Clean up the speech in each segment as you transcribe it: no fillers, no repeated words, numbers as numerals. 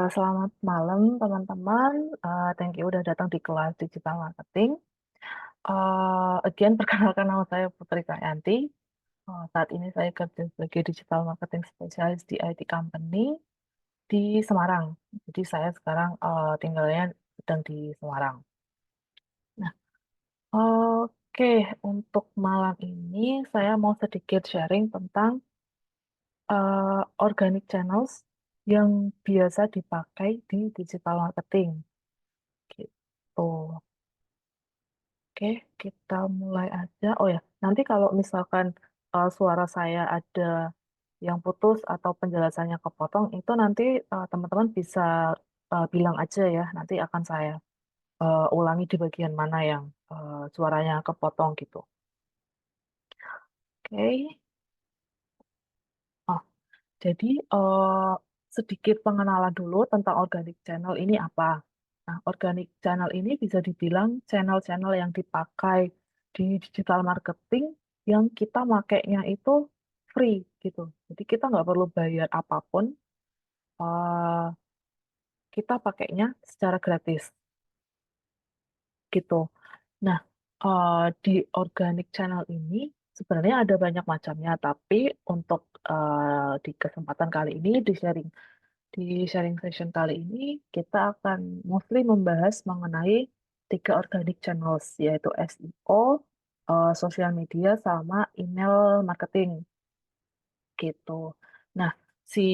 Selamat malam teman-teman. Thank you udah datang di kelas digital marketing. Again, perkenalkan nama saya Putri Kayanti. Saat ini saya kerja sebagai digital marketing spesialis di IT company di Semarang. Jadi saya sekarang tinggalnya sedang di Semarang. Nah, oke, untuk malam ini saya mau sedikit sharing tentang organic channels yang biasa dipakai di digital marketing. Gitu. Oke, kita mulai aja. Oh ya, nanti kalau misalkan suara saya ada yang putus atau penjelasannya kepotong, itu nanti teman-teman bisa bilang aja ya. Nanti akan saya ulangi di bagian mana yang suaranya kepotong gitu. Oke. Oh, jadi sedikit pengenalan dulu tentang organic channel ini apa. Nah, organic channel ini bisa dibilang channel-channel yang dipakai di digital marketing yang kita makainya itu free gitu. Jadi kita nggak perlu bayar apapun, eh, kita pakainya secara gratis gitu. Nah, di organic channel ini sebenarnya ada banyak macamnya, tapi untuk di kesempatan kali ini, di sharing session kali ini, kita akan mostly membahas mengenai 3 organic channels, yaitu SEO, sosial media, sama email marketing, gitu. Nah, si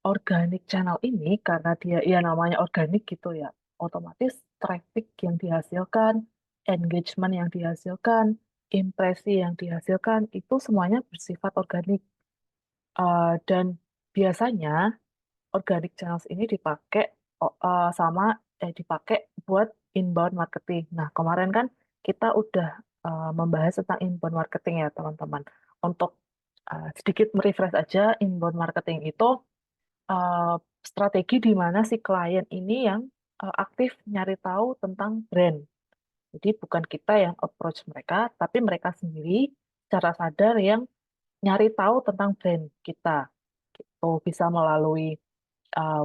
organic channel ini, karena dia ya namanya organik gitu ya, otomatis traffic yang dihasilkan, engagement yang dihasilkan, impresi yang dihasilkan, itu semuanya bersifat organik. Dan biasanya organic channels ini dipakai buat inbound marketing. Nah, kemarin kan kita udah membahas tentang inbound marketing ya, teman-teman. Untuk sedikit merefresh aja, inbound marketing itu uh, strategi di mana si klien ini yang aktif nyari tahu tentang brand. Jadi bukan kita yang approach mereka, tapi mereka sendiri secara sadar yang nyari tahu tentang brand kita. Gitu. Bisa melalui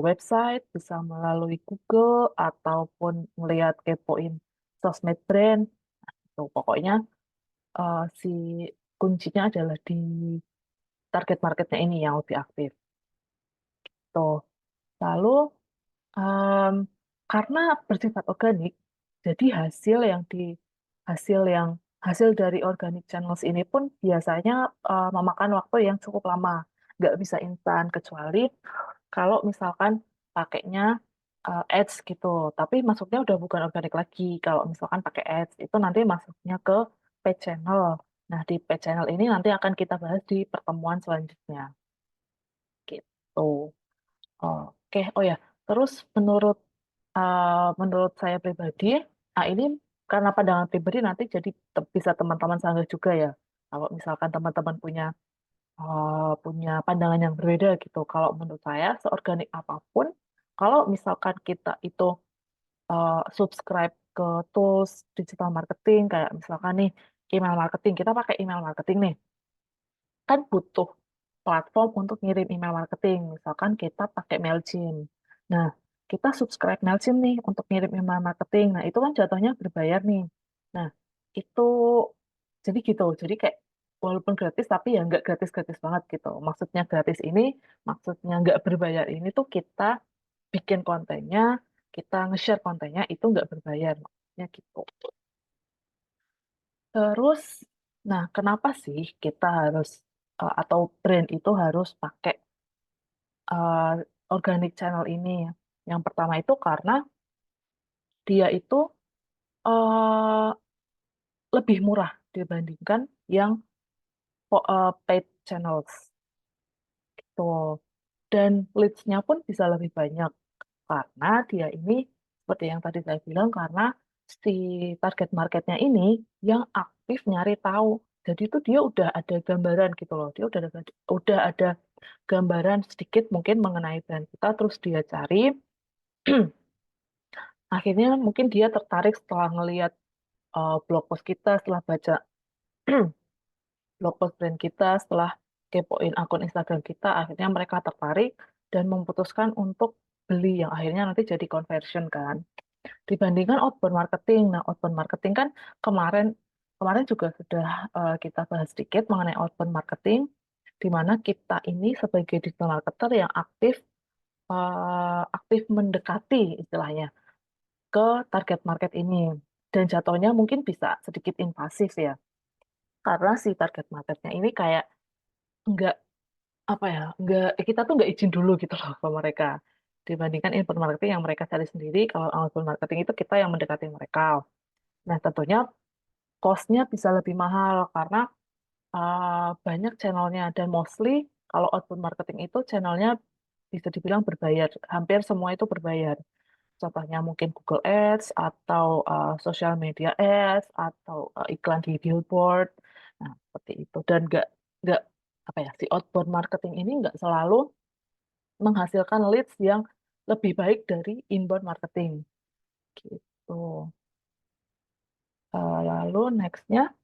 website, bisa melalui Google, ataupun melihat kepoin sosmed brand. Tuh, pokoknya si kuncinya adalah di target marketnya ini yang lebih aktif. Tuh. Lalu, em, karena bersifat organik, jadi hasil yang hasil dari organic channels ini pun biasanya memakan waktu yang cukup lama. Nggak bisa instan, kecuali kalau misalkan pakainya ads gitu. Tapi masuknya udah bukan organik lagi. Kalau misalkan pakai ads, itu nanti masuknya ke paid channel. Nah, di paid channel ini nanti akan kita bahas di pertemuan selanjutnya. Gitu. Oke, oh ya. Terus menurut saya pribadi, nah ini karena pandangan pribadi nanti jadi bisa teman-teman sanggah juga ya. Kalau misalkan teman-teman punya pandangan yang berbeda gitu. Kalau menurut saya, seorganik apapun, kalau misalkan kita itu subscribe ke tools digital marketing, kayak misalkan nih email marketing, kita pakai email marketing nih, kan butuh platform untuk ngirim email marketing. Misalkan kita pakai Mailchimp. Nah, kita subscribe Mailchimp nih untuk ngirim email marketing. Nah, itu kan jatuhnya berbayar nih. Nah, itu jadi gitu. Jadi kayak walaupun gratis tapi ya nggak gratis-gratis banget gitu. Maksudnya gratis ini, maksudnya nggak berbayar ini tuh kita bikin kontennya, kita nge-share kontennya itu nggak berbayar. Maksudnya gitu. Terus, nah kenapa sih kita harus atau brand itu harus pakai uh, organic channel ini? Yang pertama itu karena dia itu uh, lebih murah dibandingkan yang paid channels. Gitu. Dan leads-nya pun bisa lebih banyak karena dia ini seperti yang tadi saya bilang karena si target marketnya ini yang aktif nyari tahu. Jadi itu dia udah ada gambaran gitu loh. Dia udah ada gambaran sedikit mungkin mengenai brand kita, terus dia cari. Akhirnya mungkin dia tertarik setelah ngelihat blog post kita, setelah baca blog post brand kita, setelah kepoin akun Instagram kita, akhirnya mereka tertarik. dan memutuskan untuk beli yang akhirnya nanti jadi conversion kan. Dibandingkan outbound marketing. Nah, outbound marketing kan kemarin kemarin juga sudah kita bahas sedikit mengenai outbound marketing, di mana kita ini sebagai digital marketer yang aktif mendekati istilahnya ke target market ini. Dan jatuhnya mungkin bisa sedikit invasif ya, karena si target marketnya ini kayak nggak apa ya, nggak kita tuh nggak izin dulu gitu loh ke mereka. Dibandingkan inbound marketing yang mereka cari sendiri, kalau outbound marketing itu kita yang mendekati mereka. Nah, tentunya cost-nya bisa lebih mahal karena banyak channelnya dan mostly kalau outbound marketing itu channelnya bisa dibilang berbayar, hampir semua itu berbayar. Contohnya mungkin Google Ads atau social media ads atau iklan di billboard. Nah, seperti itu. Dan nggak apa ya, si outbound marketing ini nggak selalu menghasilkan leads yang lebih baik dari inbound marketing gitu. Lalu nextnya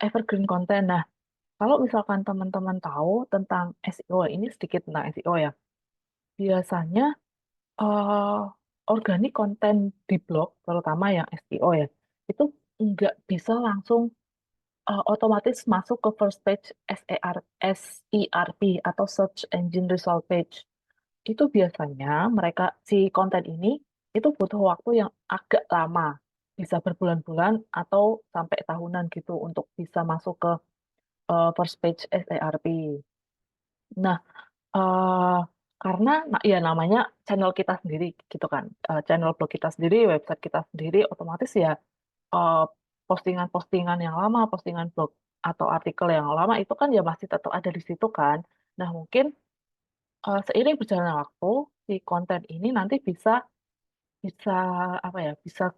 evergreen content. Nah, kalau misalkan teman-teman tahu tentang SEO, ini sedikit tentang SEO ya. Biasanya eh, organik konten di blog, terutama yang SEO ya, itu nggak bisa langsung otomatis masuk ke first page SERP atau Search Engine Result Page. Itu biasanya mereka si konten ini itu butuh waktu yang agak lama, bisa berbulan-bulan atau sampai tahunan gitu untuk bisa masuk ke first page SERP. Nah, eh karena ya namanya channel kita sendiri gitu kan. Channel blog kita sendiri, website kita sendiri, otomatis ya eh, postingan-postingan yang lama, postingan blog atau artikel yang lama itu kan ya masih tetap ada di situ kan. Nah, mungkin seiring berjalannya waktu, si konten ini nanti bisa bisa apa ya, bisa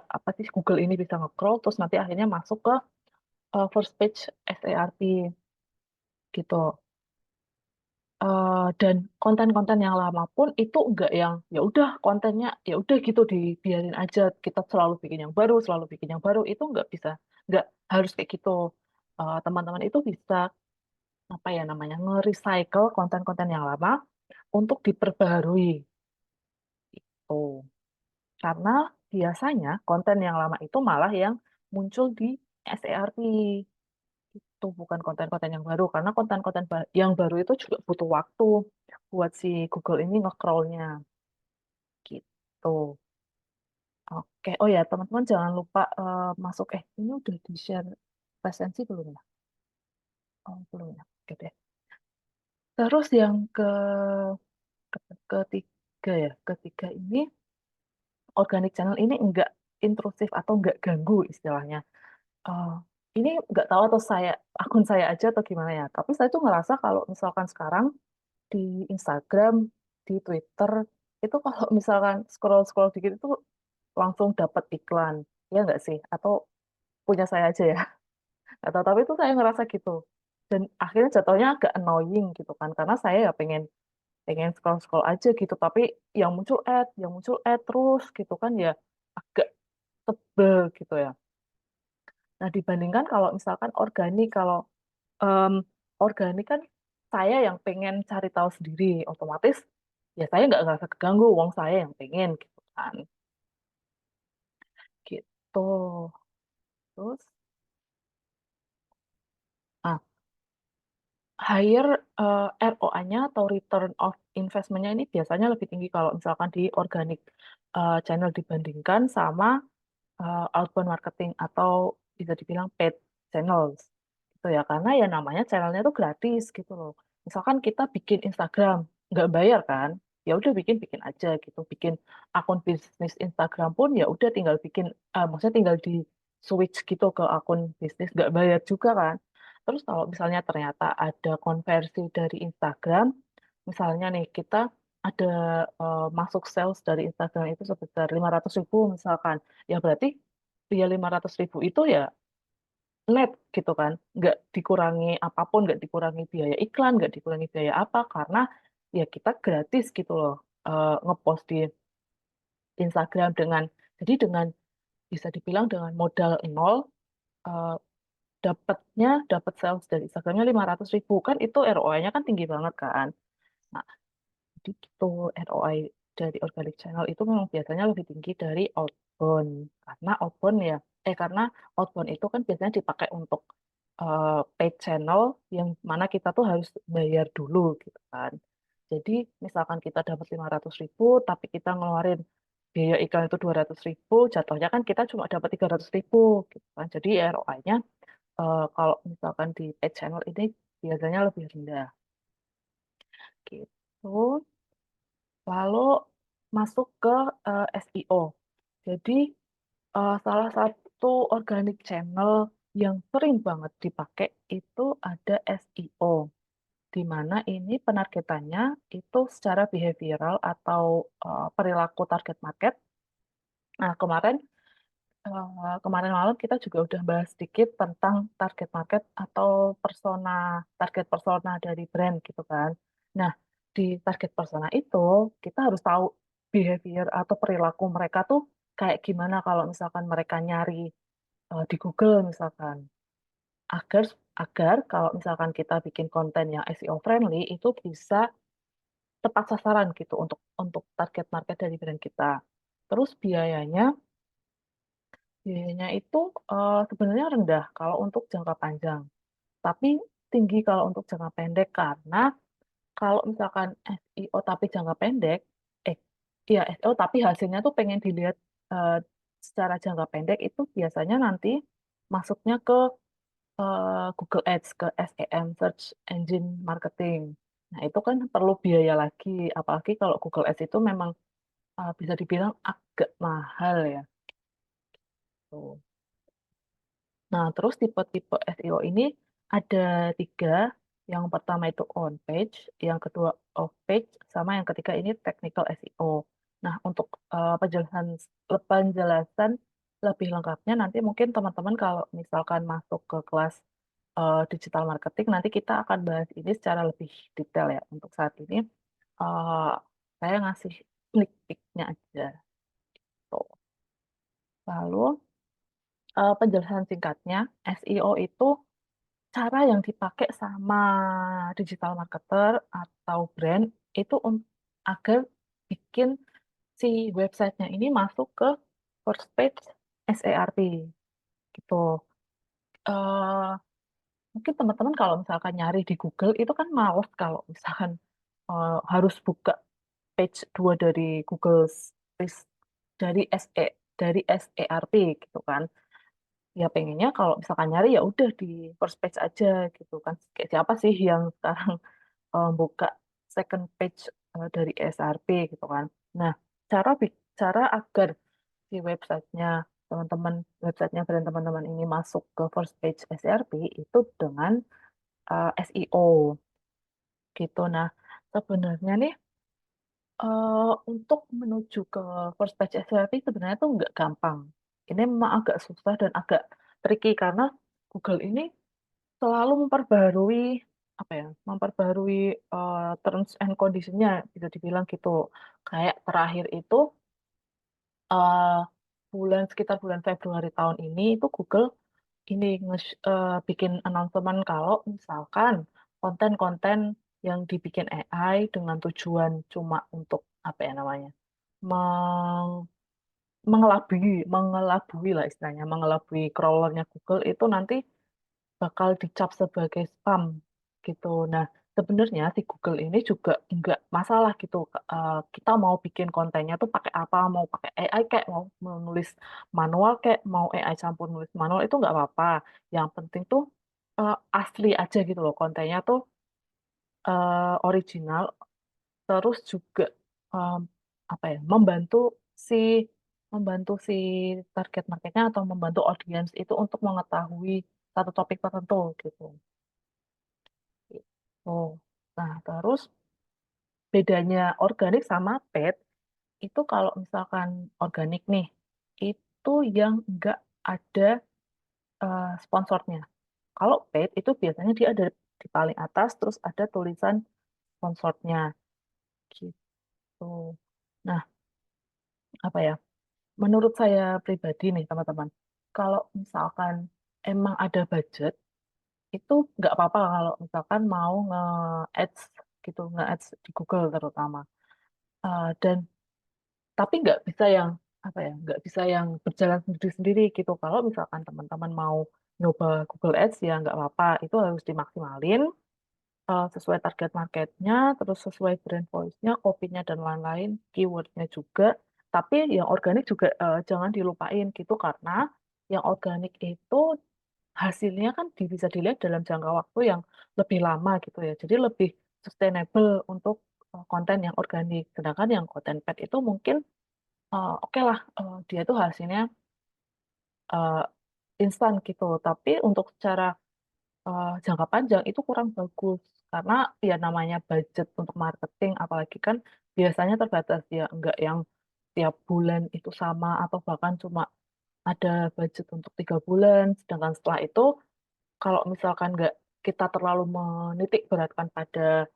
apa sih, Google ini bisa nge-crawl terus nanti akhirnya masuk ke first page SERP gitu. Dan konten-konten yang lama pun itu enggak yang ya udah kontennya ya udah gitu dibiarin aja, kita selalu bikin yang baru, selalu bikin yang baru, itu enggak bisa, enggak harus kayak gitu. Teman-teman itu bisa apa ya namanya, nge-recycle konten-konten yang lama untuk diperbaharui tuh, karena biasanya konten yang lama itu malah yang muncul di SERP, itu bukan konten-konten yang baru, karena konten-konten yang baru itu juga butuh waktu buat si Google ini nge-crawl-nya gitu. Oke, oh ya teman-teman jangan lupa masuk, ini udah di-share presensi belum ya? Oh, belum ya. Oke deh. Terus yang ketiga ya, ketiga ini organic channel ini enggak intrusif atau enggak ganggu istilahnya. Eh, ini nggak tahu atau akun saya aja atau gimana ya. Tapi saya tuh ngerasa kalau misalkan sekarang di Instagram, di Twitter, itu kalau misalkan scroll-scroll dikit itu langsung dapat iklan. Ya nggak sih? Atau punya saya aja ya? Atau tapi itu saya ngerasa gitu. Dan akhirnya jatuhnya agak annoying gitu kan. Karena saya ya pengen pengen scroll-scroll aja gitu. Tapi yang muncul ad terus gitu kan ya agak tebel gitu ya. Nah dibandingkan kalau misalkan organik, kalau em, organik kan saya yang pengen cari tahu sendiri, otomatis ya saya nggak ngerasa keganggu, wong saya yang pengen gitu kan, gitu. Terus ah higher ROI-nya atau return of investment-nya ini biasanya lebih tinggi kalau misalkan di organic channel dibandingkan sama outbound marketing atau bisa dibilang paid channels gitu ya, karena ya namanya channelnya tuh gratis gitu loh. Misalkan kita bikin Instagram nggak bayar kan, ya udah bikin bikin aja gitu, bikin akun bisnis Instagram pun ya udah tinggal bikin, maksudnya tinggal di switch gitu ke akun bisnis nggak bayar juga kan. Terus kalau misalnya ternyata ada konversi dari Instagram, misalnya nih kita ada masuk sales dari Instagram itu sebesar 500.000 misalkan, ya berarti dia 500.000 itu ya net gitu kan, nggak dikurangi apapun, nggak dikurangi biaya iklan, nggak dikurangi biaya apa, karena ya kita gratis gitu loh ngepost di Instagram, dengan jadi dengan bisa dibilang dengan modal nol, eh, dapat sales dari Instagramnya 500.000 kan itu ROI-nya kan tinggi banget kan. Nah, jadi gitu ROI dari organic channel itu memang biasanya lebih tinggi dari outbound karena karena outbound itu kan biasanya dipakai untuk paid channel yang mana kita tuh harus bayar dulu gitu kan. Jadi misalkan kita dapat 500.000 tapi kita ngeluarin biaya iklan itu 200.000, jatuhnya kan kita cuma dapat 300.000 gitu kan. Jadi ROI-nya kalau misalkan di paid channel ini biasanya lebih rendah gitu. Lalu masuk ke SEO. Jadi salah satu organic channel yang sering banget dipakai itu ada SEO, di mana ini penargetannya itu secara behavioral atau perilaku target market. Nah, kemarin malam kita juga udah bahas sedikit tentang target market atau target persona dari brand gitu kan. Nah, di target persona itu kita harus tahu behavior atau perilaku mereka tuh kayak gimana kalau misalkan mereka nyari di Google misalkan. Agar agar kalau misalkan kita bikin konten yang SEO friendly itu bisa tepat sasaran gitu untuk target market dari brand kita. Terus biayanya itu sebenarnya rendah kalau untuk jangka panjang, tapi tinggi kalau untuk jangka pendek karena kalau misalkan SEO tapi jangka pendek, eh iya SEO tapi hasilnya tuh pengen dilihat eh, secara jangka pendek itu biasanya nanti masuknya ke Google Ads, ke SEM, Search Engine Marketing. Nah itu kan perlu biaya lagi, apalagi kalau Google Ads itu memang bisa dibilang agak mahal ya. Tuh. Nah, terus tipe-tipe SEO ini ada tiga. Yang pertama itu on page, yang kedua off page, sama yang ketiga ini technical SEO. Nah, untuk penjelasan lebih lengkapnya nanti mungkin teman-teman kalau misalkan masuk ke kelas digital marketing, nanti kita akan bahas ini secara lebih detail ya. Untuk saat ini, eh, saya ngasih sneak peek-nya aja. Tuh. Lalu, penjelasan singkatnya, SEO itu cara yang dipakai sama digital marketer atau brand itu agar bikin si websitenya ini masuk ke first page SERP gitu. Eh, Mungkin teman-teman kalau misalkan nyari di Google itu kan males kalau misalkan harus buka page 2 dari Google Search dari SE dari SERP gitu kan. Ya pengennya kalau misalkan nyari ya udah di first page aja gitu kan. Kayak siapa sih yang sekarang buka second page dari SRP gitu kan. Nah, cara agar si websitenya brand teman-teman ini masuk ke first page SRP itu dengan SEO gitu. Nah, sebenarnya nih untuk menuju ke first page SRP sebenarnya tuh nggak gampang. Ini memang agak susah dan agak tricky karena Google ini selalu memperbarui terms and condition-nya bisa dibilang gitu. Kayak terakhir itu eh, sekitar bulan Februari tahun ini itu Google bikin announcement kalau misalkan konten-konten yang dibikin AI dengan tujuan cuma untuk apa ya namanya meng- mengelabui lah istilahnya mengelabui crawlernya Google itu nanti bakal dicap sebagai spam gitu. Nah, sebenarnya si Google ini juga nggak masalah gitu. Kita mau bikin kontennya tuh pakai apa, mau pakai AI kayak mau nulis manual kayak mau AI campur nulis manual itu nggak apa-apa. Yang penting tuh asli aja gitu loh kontennya tuh original. Terus juga em, apa ya si membantu si target marketnya atau membantu audiens itu untuk mengetahui satu topik tertentu gitu. Oh, nah terus bedanya organik sama paid itu kalau misalkan organik nih, itu yang nggak ada sponsornya. Kalau paid itu biasanya dia ada di paling atas, terus ada tulisan sponsornya gitu. Nah, apa ya? Menurut saya pribadi nih teman-teman, kalau misalkan emang ada budget, itu nggak apa-apa kalau misalkan mau nge-ads gitu, nge-ads di Google terutama. Dan tapi nggak bisa yang apa ya, nggak bisa yang berjalan sendiri-sendiri gitu. Kalau misalkan teman-teman mau nyoba Google Ads ya nggak apa-apa, itu harus dimaksimalin sesuai target marketnya, terus sesuai brand voice-nya, copy-nya dan lain-lain, keyword-nya juga. Tapi yang organik juga jangan dilupain gitu karena yang organik itu hasilnya kan bisa dilihat dalam jangka waktu yang lebih lama gitu ya. Jadi lebih sustainable untuk konten yang organik. Sedangkan yang konten paid itu mungkin oke lah dia tuh hasilnya eh, instan gitu. Tapi untuk secara jangka panjang itu kurang bagus karena ya namanya budget untuk marketing apalagi kan biasanya terbatas ya enggak yang tiap bulan itu sama atau bahkan cuma ada budget untuk 3 bulan sedangkan setelah itu kalau misalkan nggak kita terlalu menitik beratkan pada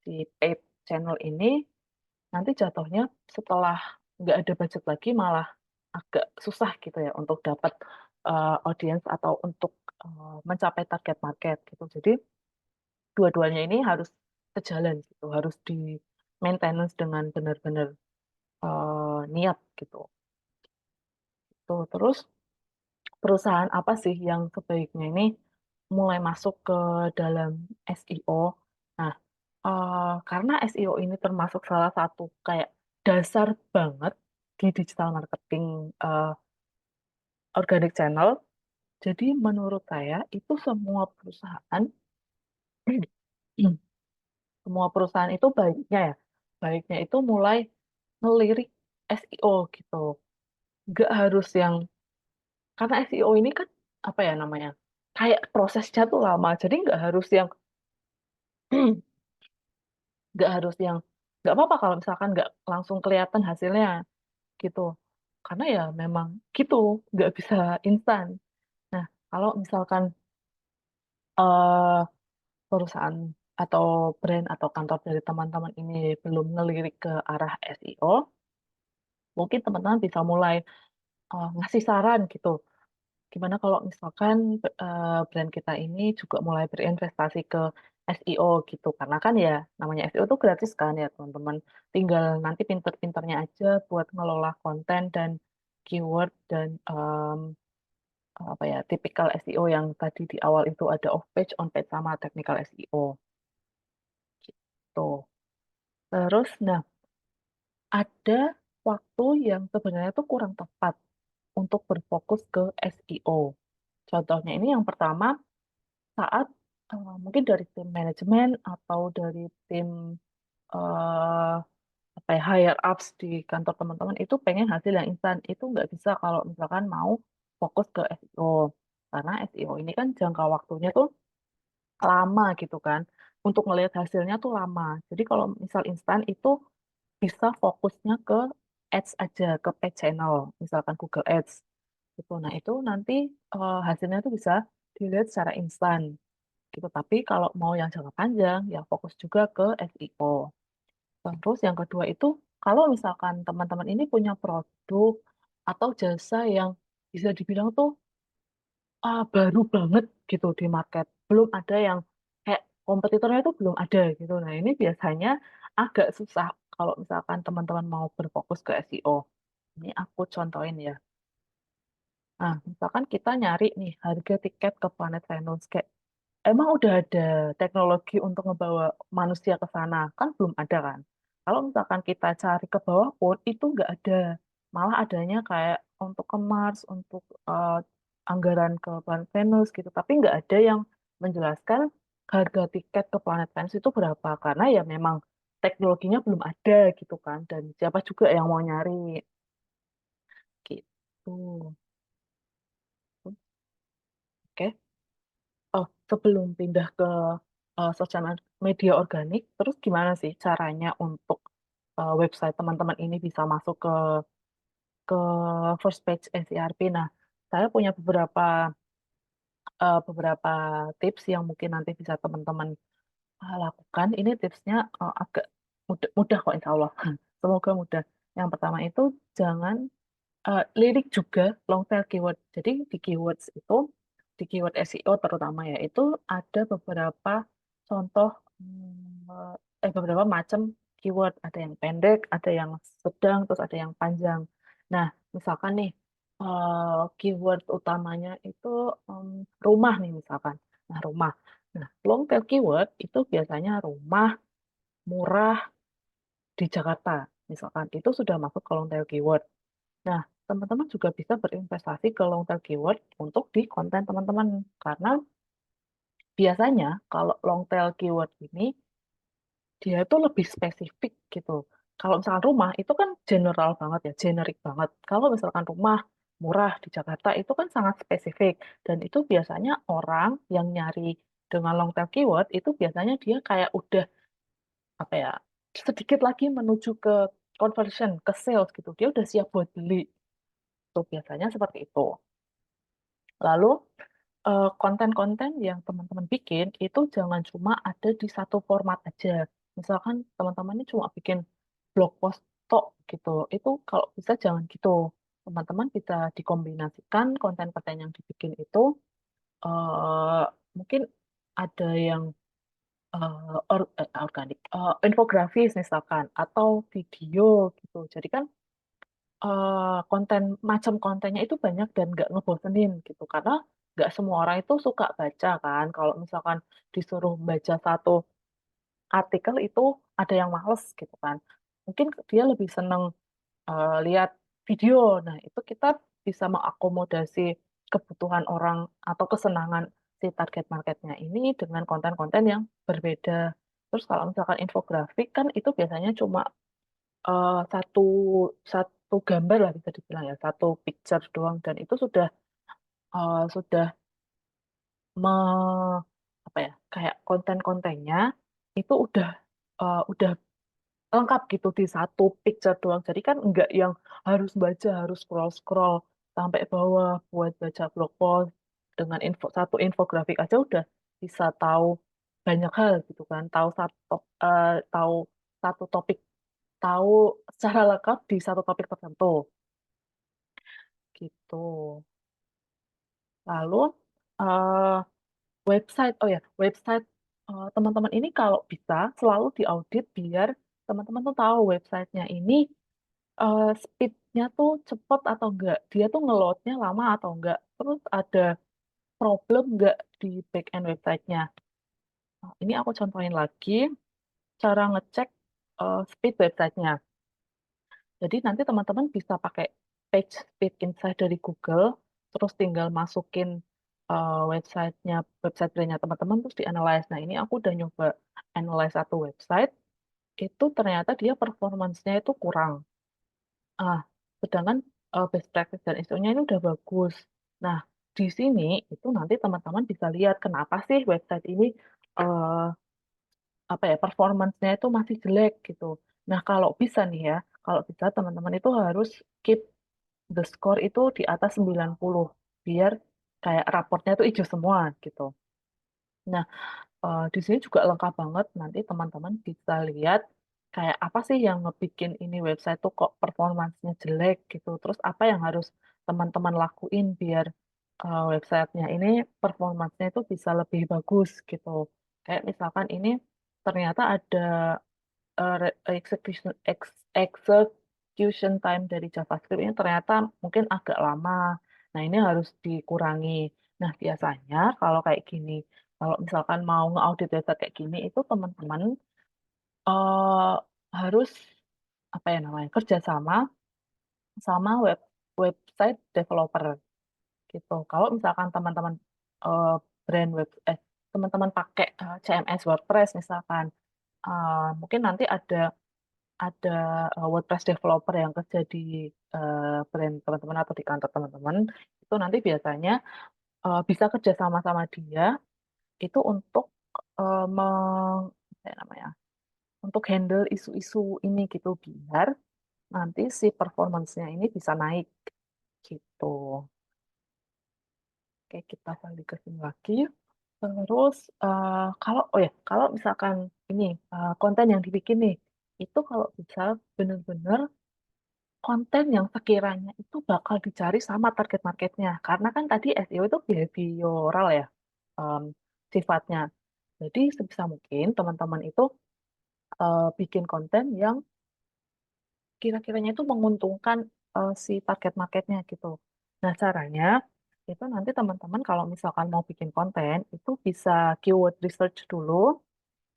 si paid channel ini nanti jatuhnya setelah nggak ada budget lagi malah agak susah gitu ya untuk dapat audience atau untuk mencapai target market gitu. Jadi dua-duanya ini harus sejalan gitu, harus di maintenance dengan benar-benar niat gitu. Tuh, terus perusahaan apa sih yang sebaiknya ini mulai masuk ke dalam SEO? Nah, karena SEO ini termasuk salah satu kayak dasar banget di digital marketing eh, organic channel. Jadi menurut saya itu semua perusahaan semua perusahaan itu baiknya ya, baiknya itu mulai ngelirik SEO gitu. Nggak harus yang, karena SEO ini kan apa ya namanya, kayak prosesnya tuh lama. Jadi nggak harus yang, nggak harus yang, nggak apa-apa kalau misalkan nggak langsung kelihatan hasilnya gitu. Karena ya memang gitu, nggak bisa instan. Nah, kalau misalkan eh, perusahaan atau brand atau kantor dari teman-teman ini belum ngelirik ke arah SEO, mungkin teman-teman bisa mulai ngasih saran gitu. Gimana kalau misalkan brand kita ini juga mulai berinvestasi ke SEO gitu. Karena kan ya namanya SEO itu gratis kan ya teman-teman. Tinggal nanti pinter-pinternya aja buat ngelola konten dan keyword dan apa ya tipikal SEO yang tadi di awal itu ada off page, on page sama technical SEO gitu. Terus nah ada waktu yang sebenarnya tuh kurang tepat untuk berfokus ke SEO. Contohnya ini yang pertama saat mungkin dari tim manajemen atau dari tim eh, apa ya, higher ups di kantor teman-teman itu pengen hasil yang instan. Itu nggak bisa kalau misalkan mau fokus ke SEO. Karena SEO ini kan jangka waktunya tuh lama gitu kan. Untuk ngelihat hasilnya tuh lama. Jadi kalau misal instan itu bisa fokusnya ke ads aja, ke paid channel, misalkan Google Ads gitu. Nah, itu nanti hasilnya tuh bisa dilihat secara instan gitu. Tapi kalau mau yang jangka panjang, ya fokus juga ke SEO. Terus yang kedua itu, kalau misalkan teman-teman ini punya produk atau jasa yang bisa dibilang tuh baru banget gitu di market, belum ada yang kayak kompetitornya itu belum ada gitu. Nah, ini biasanya agak susah kalau misalkan teman-teman mau berfokus ke SEO. Ini aku contohin ya. Nah, misalkan kita nyari nih harga tiket ke planet Venus, kayak emang udah ada teknologi untuk ngebawa manusia ke sana? Kan belum ada kan? Kalau misalkan kita cari ke bawah pun itu nggak ada. Malah adanya kayak untuk ke Mars, untuk anggaran ke planet Venus gitu. Tapi nggak ada yang menjelaskan harga tiket ke planet Venus itu berapa. Karena ya memang teknologinya belum ada gitu kan. Dan siapa juga yang mau nyari gitu. Oke. Oh, sebelum pindah ke sosial media organik, terus gimana sih caranya untuk website teman-teman ini bisa masuk ke first page SERP? Nah, saya punya beberapa tips yang mungkin nanti bisa teman-teman lakukan. Ini tipsnya agak mudah, mudah kok, insya Allah. Semoga mudah. Yang pertama itu jangan lirik juga long tail keyword. Jadi di keywords itu di keyword SEO terutama ya, itu ada beberapa contoh, beberapa macam keyword. Ada yang pendek, ada yang sedang, terus ada yang panjang. Nah, misalkan nih, keyword utamanya itu rumah nih misalkan. Nah, rumah. Nah, long tail keyword itu biasanya rumah murah di Jakarta, misalkan. Itu sudah masuk ke long tail keyword. Nah, teman-teman juga bisa berinvestasi ke long tail keyword untuk di konten teman-teman. Karena biasanya kalau long tail keyword ini, dia itu lebih spesifik gitu. Kalau misalkan rumah, itu kan general banget ya, generik banget. Kalau misalkan rumah murah di Jakarta, itu kan sangat spesifik. Dan itu biasanya orang yang nyari dengan long tail keyword, itu biasanya dia kayak udah, apa ya, sedikit lagi menuju ke conversion, ke sales gitu. Dia udah siap buat beli. Tuh, biasanya seperti itu. Lalu, konten-konten yang teman-teman bikin itu jangan cuma ada di satu format aja. Misalkan teman-teman ini cuma bikin blog post tok gitu. Itu kalau bisa jangan gitu. Teman-teman bisa dikombinasikan konten-konten yang dibikin itu, eh, mungkin ada yang organik, infografis misalkan, atau video gitu. Jadi kan konten macam kontennya itu banyak dan nggak ngebosenin gitu, karena nggak semua orang itu suka baca kan. Kalau misalkan disuruh baca satu artikel itu ada yang males gitu kan, mungkin dia lebih seneng lihat video. Nah, itu kita bisa mengakomodasi kebutuhan orang atau kesenangan si target marketnya ini dengan konten-konten yang berbeda. Terus kalau misalkan infografik kan itu biasanya cuma satu satu gambar lah bisa dibilang ya, satu picture doang, dan itu sudah me, apa ya, kayak konten-kontennya itu udah lengkap gitu di satu picture doang. Jadi kan enggak yang harus baca, harus scroll-scroll sampai bawah buat baca blog post. Dengan satu infografik aja udah bisa tahu banyak hal gitu kan. Tahu satu topik, tahu secara lengkap di satu topik tertentu gitu. Lalu, eh, website, oh ya, website teman-teman ini kalau bisa selalu diaudit biar teman-teman tuh tahu websitenya ini speednya tuh cepet atau enggak, dia tuh ngeloadnya lama atau enggak, terus ada problem enggak di back end websitenya. Nah, ini aku contohin lagi cara ngecek speed websitenya. Jadi nanti teman-teman bisa pakai page speed insight dari Google, terus tinggal masukin websitenya, website brandnya teman-teman, terus dianalyze. Nah, ini aku udah nyoba analyze satu website, itu ternyata dia performance-nya itu kurang. Ah, sedangkan best practice dan ISO-nya ini udah bagus. Nah, di sini itu nanti teman-teman bisa lihat kenapa sih website ini eh, apa ya, performance-nya itu masih jelek gitu. Nah, kalau bisa nih ya, kalau bisa teman-teman itu harus keep the score itu di atas 90 biar kayak raportnya itu hijau semua gitu. Nah, di sini juga lengkap banget. Nanti teman-teman bisa lihat kayak apa sih yang ngebikin ini website tuh kok performancenya jelek gitu. Terus apa yang harus teman-teman lakuin biar websitenya ini performancenya itu bisa lebih bagus gitu. Kayak misalkan ini ternyata ada execution time dari JavaScript ini ternyata mungkin agak lama. Nah, ini harus dikurangi. Nah, biasanya kalau kayak gini, kalau misalkan mau nge-audit data kayak gini, itu teman-teman eh, harus, apa ya namanya, kerjasama sama website developer gitu. Kalau misalkan teman-teman eh, brand web, teman-teman pakai CMS WordPress misalkan, mungkin nanti ada WordPress developer yang kerja di brand teman-teman atau di kantor teman-teman, itu nanti biasanya bisa kerja sama-sama dia itu untuk apa ya namanya, untuk handle isu-isu ini gitu biar nanti si performance-nya ini bisa naik gitu. Oke, kita balik ke sini lagi. Terus kalau misalkan ini konten yang dibikin nih, itu kalau bisa benar-benar konten yang sekiranya itu bakal dicari sama target marketnya. Karena kan tadi SEO itu behavioral ya, em, sifatnya. Jadi sebisa mungkin teman-teman itu bikin konten yang kira-kiranya itu menguntungkan si target marketnya gitu. Nah, caranya itu nanti teman-teman kalau misalkan mau bikin konten itu bisa keyword research dulu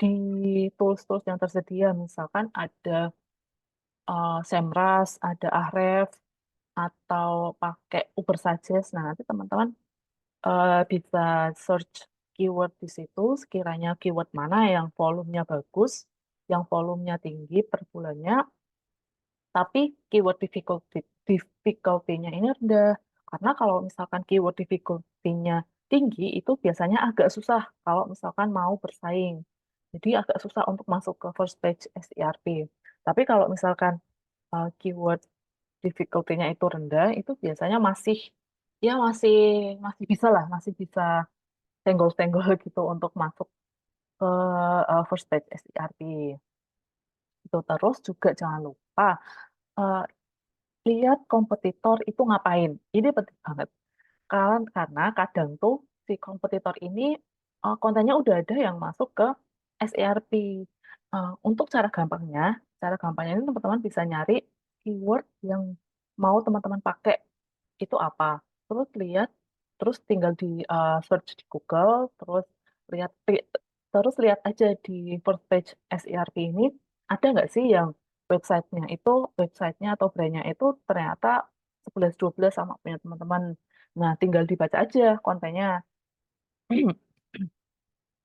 di tools-tools yang tersedia. Misalkan ada Semrush, ada Ahrefs, atau pakai Uber Suggest. Nah, nanti teman-teman bisa search keyword di situ, sekiranya keyword mana yang volumenya bagus, yang volumenya tinggi per bulannya, tapi keyword difficulty-nya ini rendah. Karena kalau misalkan keyword difficulty-nya tinggi, itu biasanya agak susah kalau misalkan mau bersaing. Jadi agak susah untuk masuk ke first page SERP. Tapi kalau misalkan keyword difficulty-nya itu rendah, itu biasanya masih ya masih masih bisa lah, masih bisa senggol-senggol gitu untuk masuk ke first page SERP. Itu terus juga jangan lupa eh, lihat kompetitor itu ngapain. Ini penting banget. Karena kadang tuh si kompetitor ini kontennya udah ada yang masuk ke SERP. Untuk cara gampangnya ini teman-teman bisa nyari keyword yang mau teman-teman pakai itu apa. Terus lihat, terus tinggal di search di Google, lihat, terus lihat aja di first page SERP ini ada nggak sih yang websitenya atau brandnya itu ternyata 11-12 sama punya teman-teman. Nah, tinggal dibaca aja kontennya.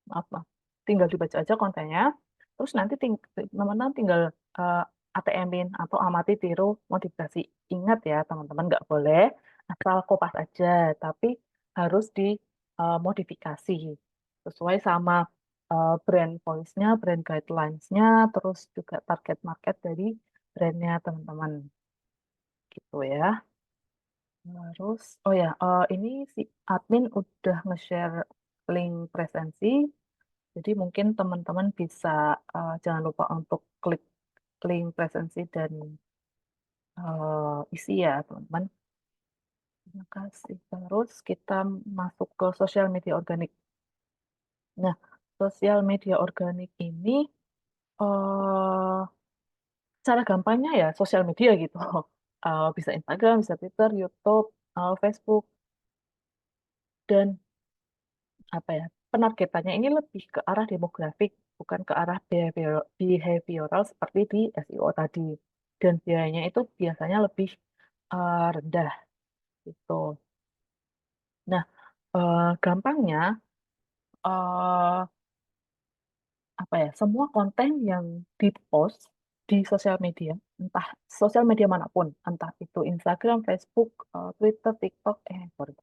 Maaf, maaf. Tinggal dibaca aja kontennya. Terus nanti teman-teman tinggal eh, ATM-in atau amati, tiru, modifikasi. Ingat ya, teman-teman nggak boleh asal kopas aja, tapi harus dimodifikasi sesuai sama brand voice-nya, brand guidelines-nya, terus juga target market dari brandnya teman-teman. Gitu ya. Terus, oh ya, ini si admin udah nge-share link presensi, jadi mungkin teman-teman bisa jangan lupa untuk klik link presensi dan isi ya, teman-teman. Terima kasih. Terus kita masuk ke sosial media organik. Nah, sosial media organik ini eh cara gampangnya ya sosial media gitu. Bisa Instagram, bisa Twitter, YouTube, Facebook, dan apa ya penargetannya ini lebih ke arah demografik bukan ke arah behavioral seperti di SEO tadi dan biayanya itu biasanya lebih rendah gitu. Nah, gampangnya eh, apa ya semua konten yang dipost di sosial media entah sosial media manapun entah itu Instagram, Facebook, Twitter, TikTok, sorry,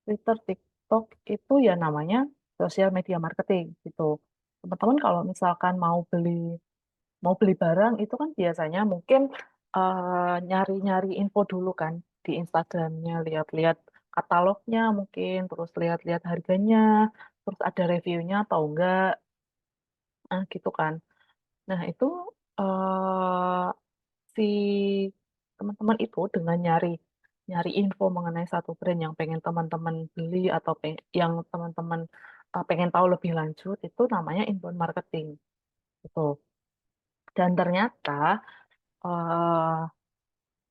Twitter, TikTok itu ya namanya sosial media marketing gitu. Teman-teman kalau misalkan mau beli barang itu kan biasanya mungkin nyari-nyari info dulu kan di Instagramnya, lihat-lihat katalognya mungkin, terus lihat-lihat harganya, terus ada reviewnya atau enggak, gitu kan. Nah itu eh, si teman-teman itu dengan nyari nyari info mengenai satu brand yang pengen teman-teman beli atau yang teman-teman pengen tahu lebih lanjut itu namanya inbound marketing gitu. Dan ternyata eh,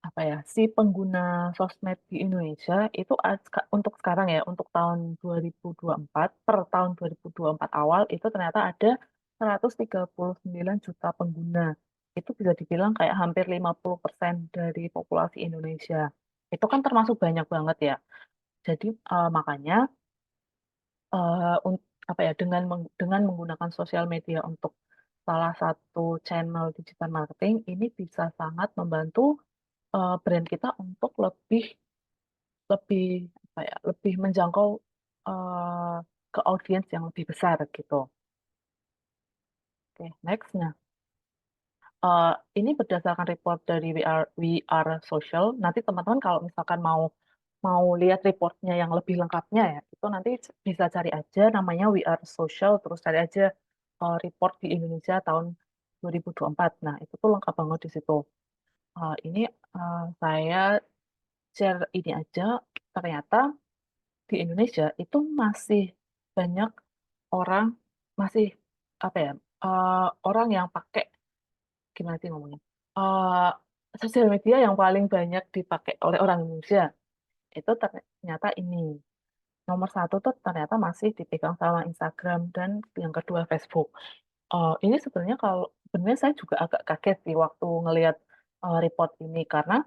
apa ya si pengguna sosmed di Indonesia itu untuk sekarang ya untuk tahun 2024 per tahun 2024 awal itu ternyata ada 139 juta pengguna. Itu bisa dibilang kayak hampir 50% dari populasi Indonesia. Itu kan termasuk banyak banget ya. Jadi makanya apa ya dengan menggunakan sosial media untuk salah satu channel digital marketing ini bisa sangat membantu brand kita untuk lebih lebih apa ya lebih menjangkau eh, ke audiens yang lebih besar gitu. Oke, next. Nah, eh, ini berdasarkan report dari We Are Social. Nanti teman-teman kalau misalkan mau mau lihat reportnya yang lebih lengkapnya ya, itu nanti bisa cari aja namanya We Are Social, terus cari aja report di Indonesia tahun 2024. Nah, itu tuh lengkap banget di situ. Ini saya share ini aja, ternyata di Indonesia itu masih banyak orang, masih apa ya, orang yang pakai, gimana sih ngomongnya, Eh, sosial media yang paling banyak dipakai oleh orang Indonesia itu ternyata ini nomor satu tuh ternyata masih dipegang sama Instagram dan yang kedua Facebook. Ini sebenarnya kalau sebenarnya saya juga agak kaget sih waktu ngelihat report ini karena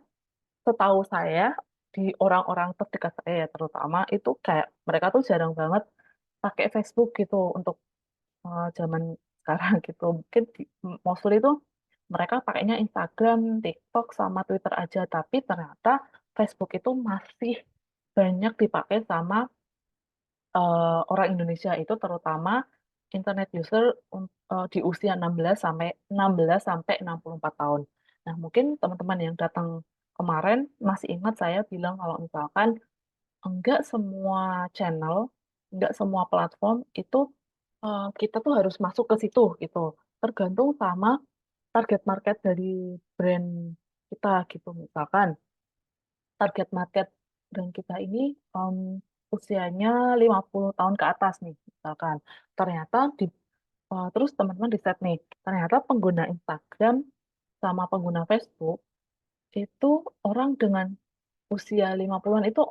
setahu saya di orang-orang terdekat saya ya terutama itu kayak mereka tuh jarang banget pakai Facebook gitu untuk zaman sekarang gitu. Mungkin mostly itu mereka pakainya Instagram, TikTok, sama Twitter aja. Tapi ternyata Facebook itu masih banyak dipakai sama orang Indonesia itu terutama internet user di usia 16 sampai 64 tahun. Nah, mungkin teman-teman yang datang kemarin masih ingat saya bilang kalau misalkan enggak semua channel, enggak semua platform itu kita tuh harus masuk ke situ gitu. Tergantung sama target market dari brand kita gitu. Misalkan target market brand kita ini usianya 50 tahun ke atas nih, misalkan. Ternyata terus teman-teman riset nih, ternyata pengguna Instagram sama pengguna Facebook itu orang dengan usia 50-an itu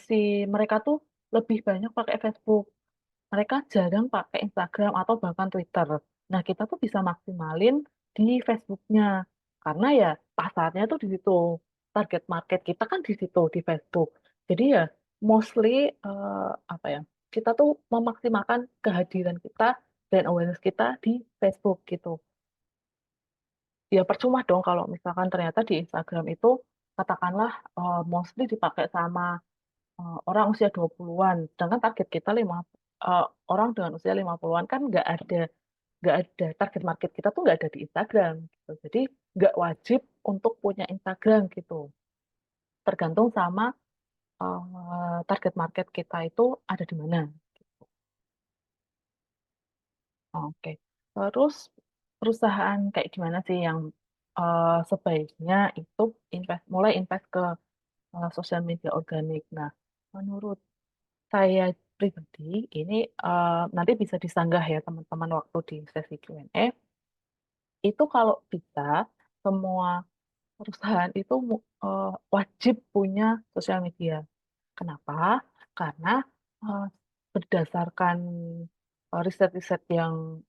si mereka tuh lebih banyak pakai Facebook. Mereka jarang pakai Instagram atau bahkan Twitter. Nah, kita tuh bisa maksimalin di Facebooknya. Karena ya pasarnya tuh di situ. Target market kita kan di situ, di Facebook. Jadi ya mostly apa ya, kita tuh memaksimalkan kehadiran kita dan awareness kita di Facebook gitu. Ya percuma dong kalau misalkan ternyata di Instagram itu katakanlah mostly dipakai sama orang usia 20-an, sedangkan target kita eh, orang dengan usia 50-an kan nggak ada target market kita tuh nggak ada di Instagram gitu. Jadi nggak wajib untuk punya Instagram gitu. Tergantung sama target market kita itu ada di mana. Oke. Terus perusahaan kayak gimana sih yang sebaiknya itu mulai invest ke sosial media organik. Nah, menurut saya pribadi, ini nanti bisa disanggah ya teman-teman waktu di sesi Q&A. Itu kalau bisa, semua perusahaan itu wajib punya sosial media. Kenapa? Karena eh, berdasarkan riset-riset yang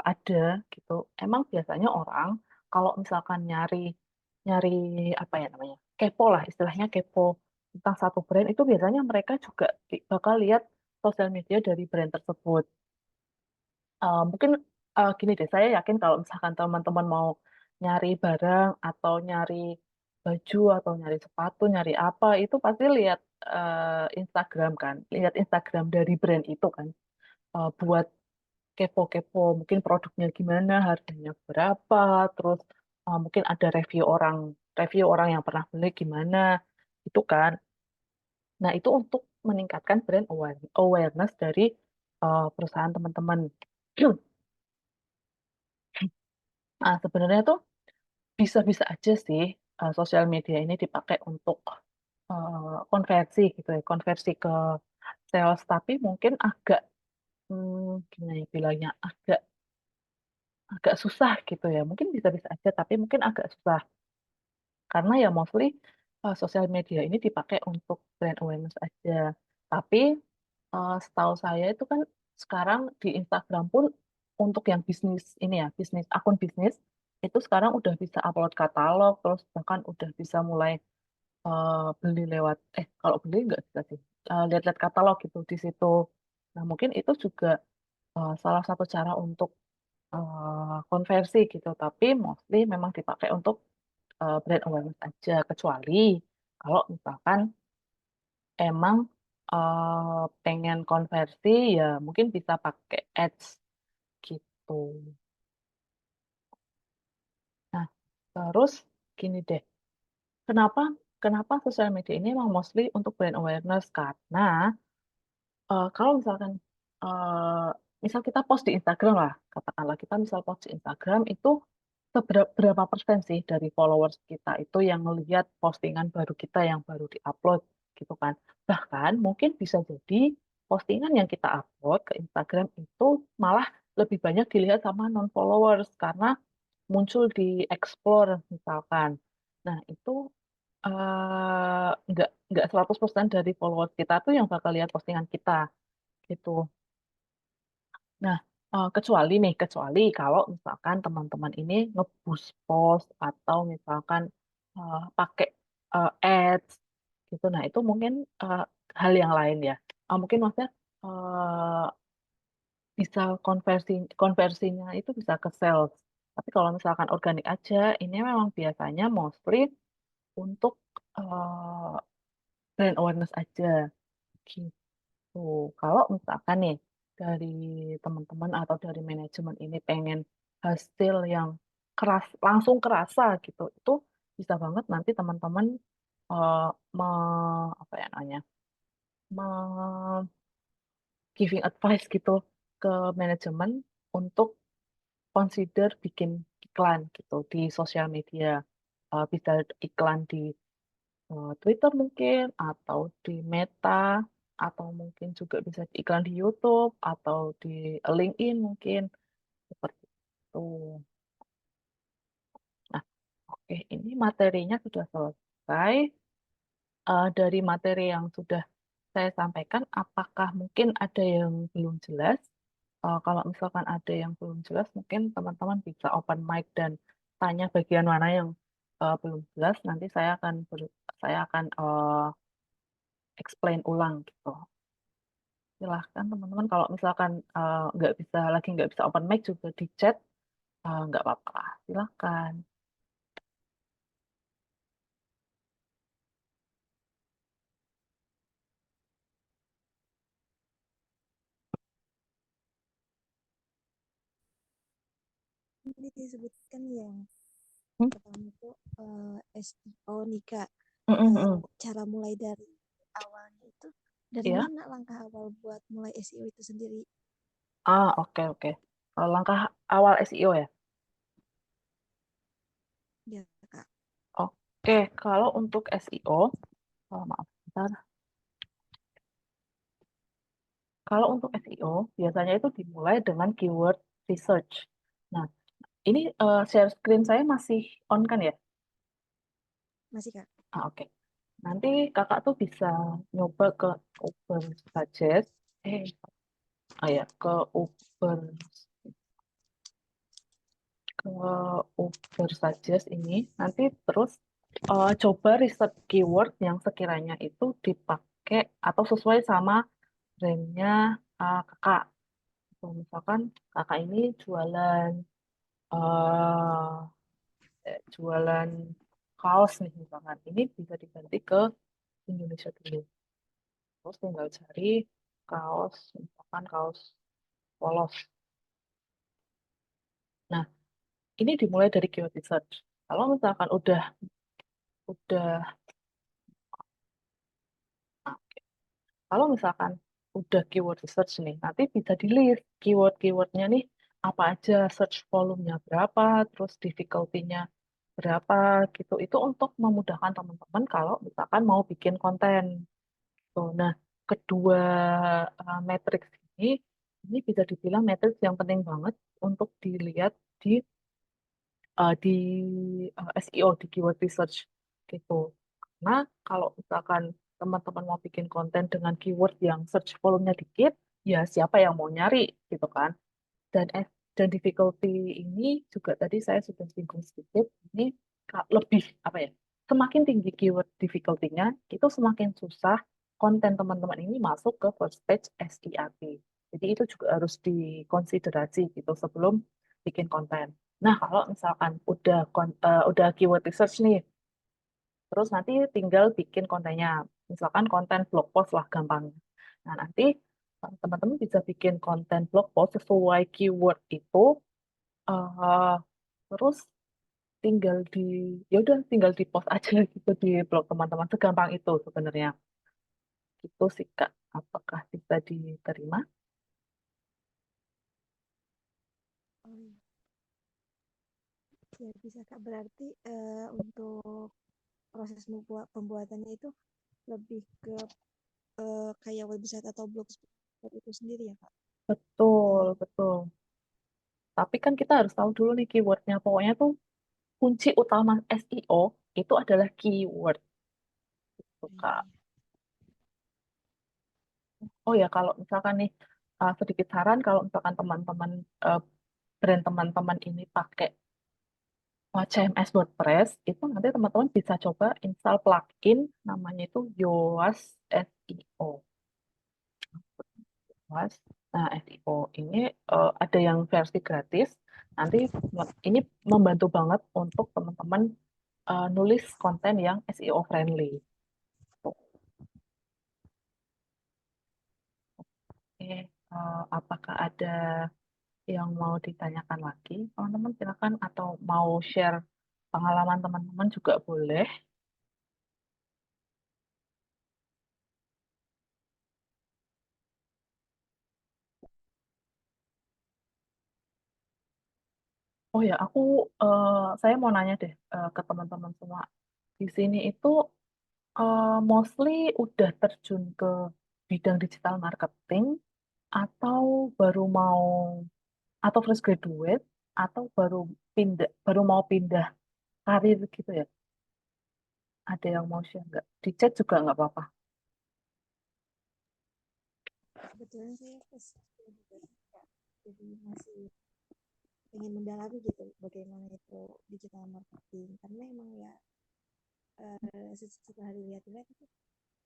ada gitu, emang biasanya orang kalau misalkan nyari nyari apa ya namanya, kepo lah istilahnya kepo tentang satu brand itu biasanya mereka juga bakal lihat sosial media dari brand tersebut. Mungkin gini deh, saya yakin kalau misalkan teman-teman mau nyari barang atau nyari baju atau nyari sepatu, nyari apa, itu pasti lihat Instagram kan, lihat Instagram dari brand itu kan, buat kepo-kepo, mungkin produknya gimana, harganya berapa, terus mungkin ada review orang yang pernah beli gimana, itu kan. Nah, itu untuk meningkatkan brand awareness dari perusahaan teman-teman. Sebenarnya tuh bisa-bisa aja sih sosial media ini dipakai untuk konversi gitu ya, konversi ke sales, tapi mungkin agak gimana ya bilangnya, agak agak susah gitu ya. Mungkin bisa-bisa aja, tapi mungkin agak susah karena ya mostly sosial media ini dipakai untuk brand awareness aja. Tapi setahu saya itu kan sekarang di Instagram pun untuk yang bisnis ini ya, bisnis akun bisnis itu sekarang udah bisa upload katalog, terus bahkan udah bisa mulai beli lewat kalau beli nggak bisa sih. Lihat-lihat katalog gitu di situ. Nah, mungkin itu juga salah satu cara untuk konversi gitu, tapi mostly memang dipakai untuk brand awareness aja, kecuali kalau misalkan emang pengen konversi ya mungkin bisa pakai ads gitu. Nah, terus gini deh, kenapa kenapa sosial media ini emang mostly untuk brand awareness? Karena kalau misalkan misal kita post di Instagram lah, katakanlah kita misal post di Instagram itu berapa persen sih dari followers kita itu yang melihat postingan baru kita yang baru diupload gitu kan. Bahkan mungkin bisa jadi postingan yang kita upload ke Instagram itu malah lebih banyak dilihat sama non-followers karena muncul di explore misalkan. Nah, itu nggak 100% dari followers kita tuh yang bakal lihat postingan kita gitu. Nah, kecuali kalau misalkan teman-teman ini nge-boost post atau misalkan pakai ads gitu. Nah, itu mungkin eh, hal yang lain ya. Mungkin maksudnya eh, bisa konversinya itu bisa ke sales. Tapi kalau misalkan organik aja, ini memang biasanya mostly untuk eh, brand awareness aja gitu. Kalau misalkan nih dari teman-teman atau dari manajemen ini pengen hasil yang keras, langsung kerasa gitu, itu bisa banget nanti teman-teman eh, me, apa ya namanya, me- giving advice gitu ke manajemen untuk consider bikin iklan gitu di sosial media. Bisa iklan di Twitter mungkin, atau di Meta, atau mungkin juga bisa iklan di YouTube, atau di LinkedIn mungkin, seperti itu. Nah, oke, ini materinya sudah selesai. Dari materi yang sudah saya sampaikan, apakah mungkin ada yang belum jelas? Kalau misalkan ada yang belum jelas, mungkin teman-teman bisa open mic dan tanya bagian mana yang belum jelas. Nanti saya akan explain ulang gitu. Silahkan teman-teman kalau misalkan nggak bisa open mic juga di chat, nggak apa-apa. Silahkan. Ini disebutkan yang Hmm? pertama itu SEO nih Kak. Mm, mm, mm. Cara mulai dari awalnya itu dari Ya. mana langkah awal buat mulai SEO itu sendiri? Oke oke. Langkah awal SEO ya. Ya Kak. Oke, kalau untuk SEO, maaf, bentar. Kalau untuk SEO biasanya itu dimulai dengan keyword research. Nah, ini share screen saya masih on kan ya? Masih Kak. Oke. Nanti kakak tuh bisa nyoba ke Uber Suggest. Eh, ya, Uber ke Uber Suggest ini. Nanti terus coba riset keyword yang sekiranya itu dipakai atau sesuai sama brandnya kakak. So, misalkan kakak ini jualan kaos nih misalkan. Ini bisa diganti ke Indonesia dulu. Terus tinggal cari kaos, misalkan kaos polos. Nah, ini dimulai dari keyword research. Kalau misalkan udah, nah, kalau misalkan udah keyword research nih, nanti bisa di list keyword-keywordnya nih apa aja, search volume-nya berapa, terus difficulty-nya berapa gitu. Itu untuk memudahkan teman-teman kalau misalkan mau bikin konten. Tuh. Nah, kedua matriks ini bisa dibilang matriks yang penting banget untuk dilihat di SEO, di keyword research gitu. Karena kalau misalkan teman-teman mau bikin konten dengan keyword yang search volume-nya dikit, ya siapa yang mau nyari gitu kan. Dan dan difficulty ini juga tadi saya sudah singgung sedikit, ini lebih apa ya, semakin tinggi keyword difficulty-nya, itu semakin susah konten teman-teman ini masuk ke first page SERP. Jadi itu juga harus dikonsiderasi gitu sebelum bikin konten. Nah, kalau misalkan udah keyword research nih, terus nanti tinggal bikin kontennya. Misalkan konten blog post lah gampangnya. Nah, nanti teman-teman bisa bikin konten blog post sesuai keyword itu, eh, terus tinggal ya udah tinggal di post aja gitu di blog teman-teman. Segampang itu sebenarnya. Itu sih Kak. Apakah bisa diterima? Oh, iya. Ya bisa Kak. Berarti untuk proses pembuatannya itu lebih ke kayak website atau blogspot itu sendiri ya Kak? Betul, Oh, betul. Tapi kan kita harus tahu dulu nih keywordnya. Pokoknya tuh kunci utama SEO itu adalah keyword, tuh, iya, Kak. iya. Oh ya, kalau misalkan nih sedikit saran, kalau misalkan teman-teman uh, brand teman-teman ini pakai CMS WordPress, itu nanti teman-teman bisa coba install plugin namanya itu Yoast SEO. Yoast. Nah, SEO ini ada yang versi gratis. Nanti ini membantu banget untuk teman-teman nulis konten yang SEO friendly. Oke, apakah ada yang mau ditanyakan lagi, teman-teman silakan, atau mau share pengalaman teman-teman juga boleh. Oh ya, eh, saya mau nanya deh ke teman-teman semua. Di sini itu mostly udah terjun ke bidang digital marketing atau baru mau atau fresh graduate atau baru mau pindah karir gitu ya? Ada yang mau share nggak? Di chat juga nggak apa-apa. Kebetulan saya S2 juga sih, Kak. Jadi masih ingin mendalami gitu bagaimana itu digital marketing. Karena emang ya setelah dilihat-lihat itu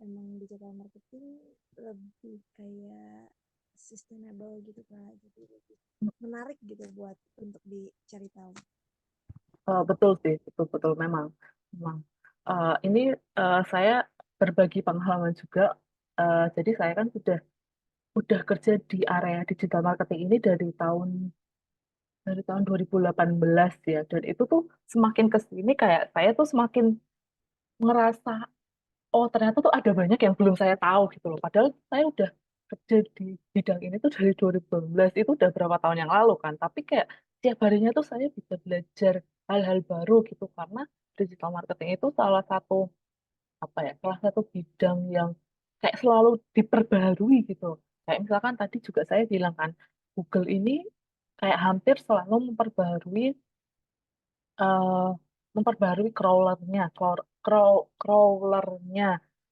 emang digital marketing lebih kayak sustainable gitu Kak. Jadi lebih menarik gitu buat untuk dicari tahu. Betul sih, betul-betul memang. Memang. Ini saya berbagi pengalaman juga. Jadi saya kan udah kerja di area digital marketing ini dari tahun 2018 ya. Dan itu tuh semakin ke sini kayak saya tuh semakin ngerasa, oh ternyata tuh ada banyak yang belum saya tahu gitu loh. Padahal saya udah kerja di bidang ini tuh dari 2018, itu udah berapa tahun yang lalu kan. Tapi kayak tiap harinya tuh saya bisa belajar hal-hal baru gitu karena digital marketing itu salah satu salah satu bidang yang kayak selalu diperbaharui gitu. Kayak misalkan tadi juga saya bilang kan, Google ini kayak hampir selalu eh, memperbaharui crawlernya.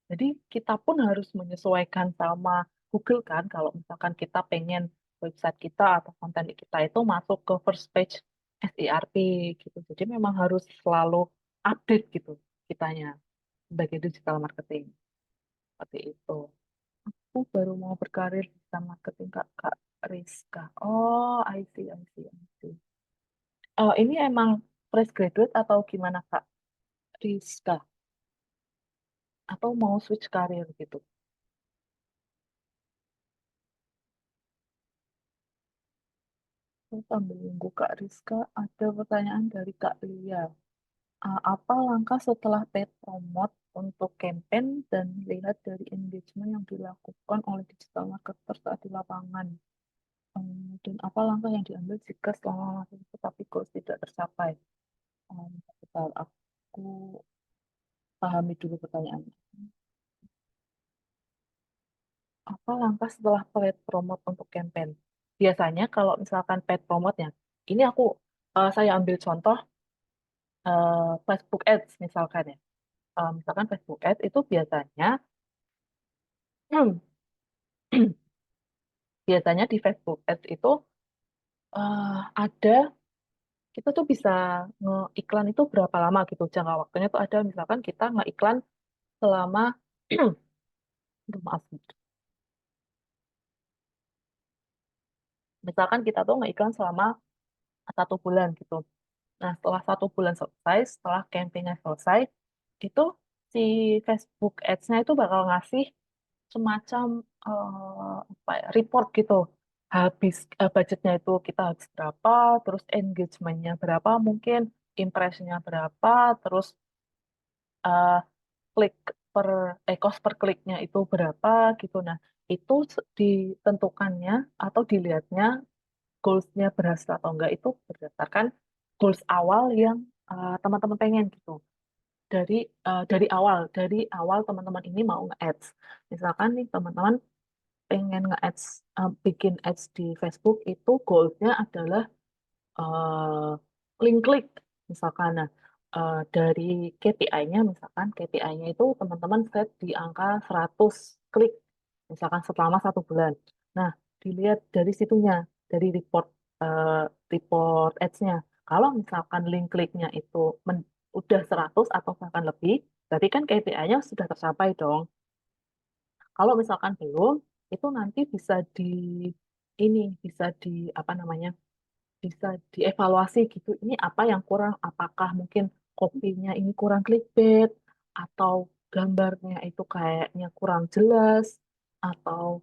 Jadi kita pun harus menyesuaikan sama Google kan, kalau misalkan kita pengen website kita atau konten kita itu masuk ke first page SERP gitu. Jadi memang harus selalu update gitu kitanya sebagai digital marketing seperti itu. Aku baru mau berkarir di digital marketing Kak Rizka. Oh, I see. Ini emang fresh graduate atau gimana Kak Rizka? Atau mau switch karir gitu? Terus sambil nunggu Kak Rizka, ada pertanyaan dari Kak Lia. Apa langkah setelah paid promote untuk campaign dan lihat dari engagement yang dilakukan oleh digital marketer saat di lapangan? Dan apa langkah yang diambil jika selama masa itu tapi goals tidak tercapai? Bentar, aku pahami dulu pertanyaannya. Apa langkah setelah paid promote untuk campaign? Biasanya kalau misalkan paid promote-nya, ini saya ambil contoh Facebook Ads misalkan ya. Misalkan Facebook Ads itu biasanya biasanya di Facebook Ads itu ada kita tuh bisa ngeiklan itu berapa lama gitu, jangka waktunya tuh ada, misalkan kita ngeiklan selama aduh, maaf, misalkan kita tuh ngeiklan selama 1 bulan gitu. Nah, setelah 1 bulan selesai, setelah campaignnya selesai, itu si Facebook Ads-nya itu bakal ngasih semacam report gitu. Budgetnya itu kita habis berapa, terus engagementnya berapa, mungkin impressionnya berapa, terus eh, klik per cost per kliknya itu berapa gitu. Nah, itu ditentukannya atau dilihatnya goals-nya berhasil atau enggak itu berdasarkan goals awal yang teman-teman pengen gitu. Dari dari awal teman-teman ini mau nge-ads. Misalkan nih teman-teman pengen nge-ads, bikin ads di Facebook itu goalsnya adalah link klik misalkan. Nah, dari KPI-nya misalkan KPI-nya itu teman-teman set di angka 100 klik misalkan selama 1 bulan. Nah, dilihat dari situnya, dari eh, report ads-nya. Kalau misalkan link kliknya itu udah 100 atau bahkan lebih, berarti kan KPI-nya sudah tercapai dong. Kalau misalkan belum, itu nanti bisa di apa namanya? Bisa dievaluasi gitu. Ini apa yang kurang? Apakah mungkin kopinya ini kurang clickbait atau gambarnya itu kayaknya kurang jelas atau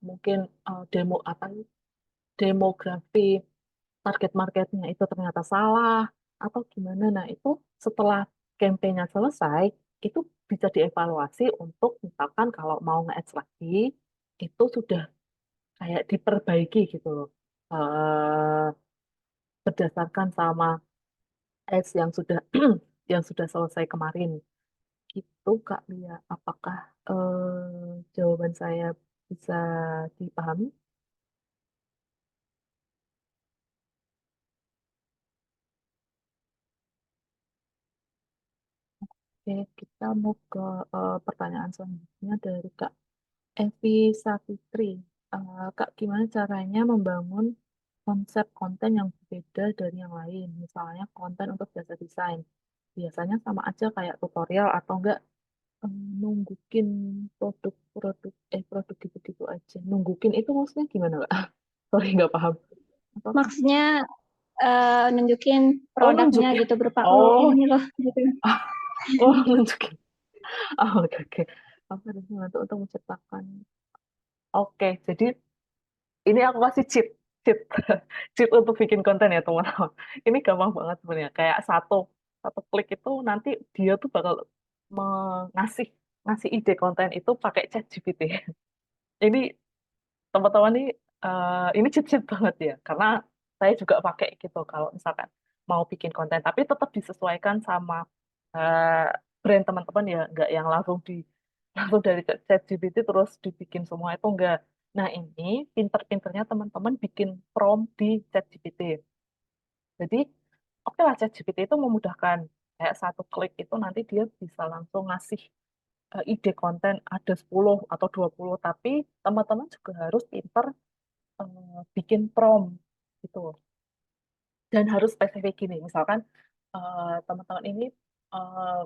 mungkin demo apa demografi target marketnya itu ternyata salah atau gimana. Nah, itu setelah campaign-nya selesai, itu bisa dievaluasi untuk misalkan kalau mau nge-ads lagi, itu sudah kayak diperbaiki gitu loh. Berdasarkan sama ads yang sudah yang sudah selesai kemarin. Gitu Kak Lia, apakah jawaban saya bisa dipahami? Oke, kita mau ke pertanyaan selanjutnya dari Kak Evi Savitri. Kak, gimana caranya membangun konsep konten yang berbeda dari yang lain? Misalnya konten untuk jasa desain. Biasanya sama aja kayak tutorial atau enggak nunggukin produk gitu-gitu aja. Nunggukin itu maksudnya gimana, Kak? Sorry, nggak paham. Apa? Maksudnya nunjukin Oh, produknya nunjukin. gitu berupa Oh, ini loh gitu. oh, nunjukin. Oh, oke, oke. Apa harus membantu untuk menciptakan? Oke, jadi ini aku kasih cheat, cheat untuk bikin konten ya teman-teman. Ini gampang banget sebenarnya. Kayak satu klik itu nanti dia tuh bakal mengasih ngasih ide konten itu pakai ChatGPT. Ini teman-teman nih ini cheat banget ya karena saya juga pakai gitu kalau misalkan mau bikin konten tapi tetap disesuaikan sama eh, brand teman-teman ya nggak yang langsung langsung dari ChatGPT terus dibikin semua itu enggak. Nah, ini pinter-pinternya teman-teman bikin prompt di ChatGPT. Jadi oke lah ChatGPT itu memudahkan kayak satu klik itu nanti dia bisa langsung ngasih ide konten ada 10 atau 20 tapi teman-teman juga harus pinter bikin prompt gitu dan harus spesifik gini misalkan teman-teman ini eh,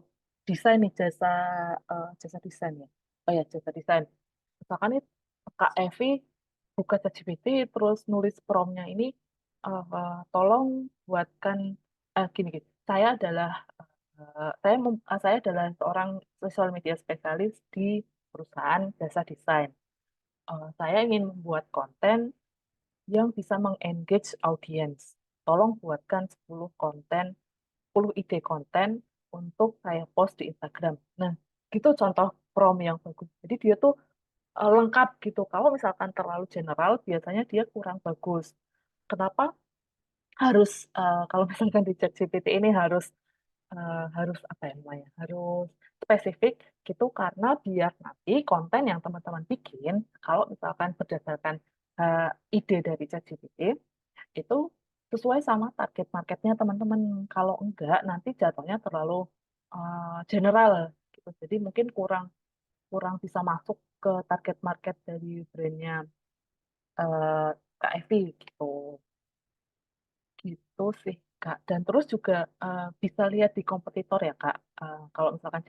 desain nih jasa desain ya oh ya jasa desain misalkan nih Kak Evi buka ChatGPT terus nulis promptnya ini tolong buatkan gini gitu saya adalah seorang social media spesialis di perusahaan jasa desain. Saya ingin membuat konten yang bisa mengengage audiens. Tolong buatkan 10 konten, 10 ide konten untuk saya post di Instagram. Nah, gitu contoh prompt yang bagus. Jadi dia tuh lengkap gitu. Kalau misalkan terlalu general, biasanya dia kurang bagus. Kenapa harus kalau misalkan di ChatGPT ini harus apa ya namanya? Harus spesifik gitu karena biar nanti konten yang teman-teman bikin kalau misalkan berdasarkan uh, ide dari ChatGPT itu sesuai sama target marketnya teman-teman. Kalau enggak, nanti jatuhnya terlalu general gitu. Jadi mungkin kurang kurang bisa masuk ke target market dari brandnya uh, Kak Evi gitu. Gitu sih Kak. Dan terus juga bisa lihat di kompetitor ya Kak. Kalau misalkan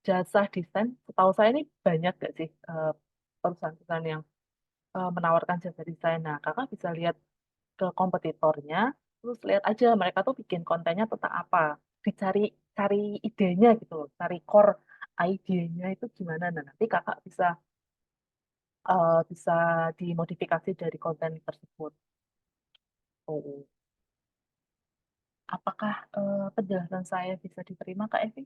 jasa desain, setahu saya ini banyak gak sih perusahaan-perusahaan yang menawarkan jasa desain. Nah, Kakak bisa lihat ke kompetitornya, terus lihat aja mereka tuh bikin kontennya tentang apa. Dicari cari idenya gitu loh, cari core idenya itu gimana. Nah, nanti kakak bisa dimodifikasi dari konten tersebut. Oh, apakah penjelasan saya bisa diterima Kak Evi?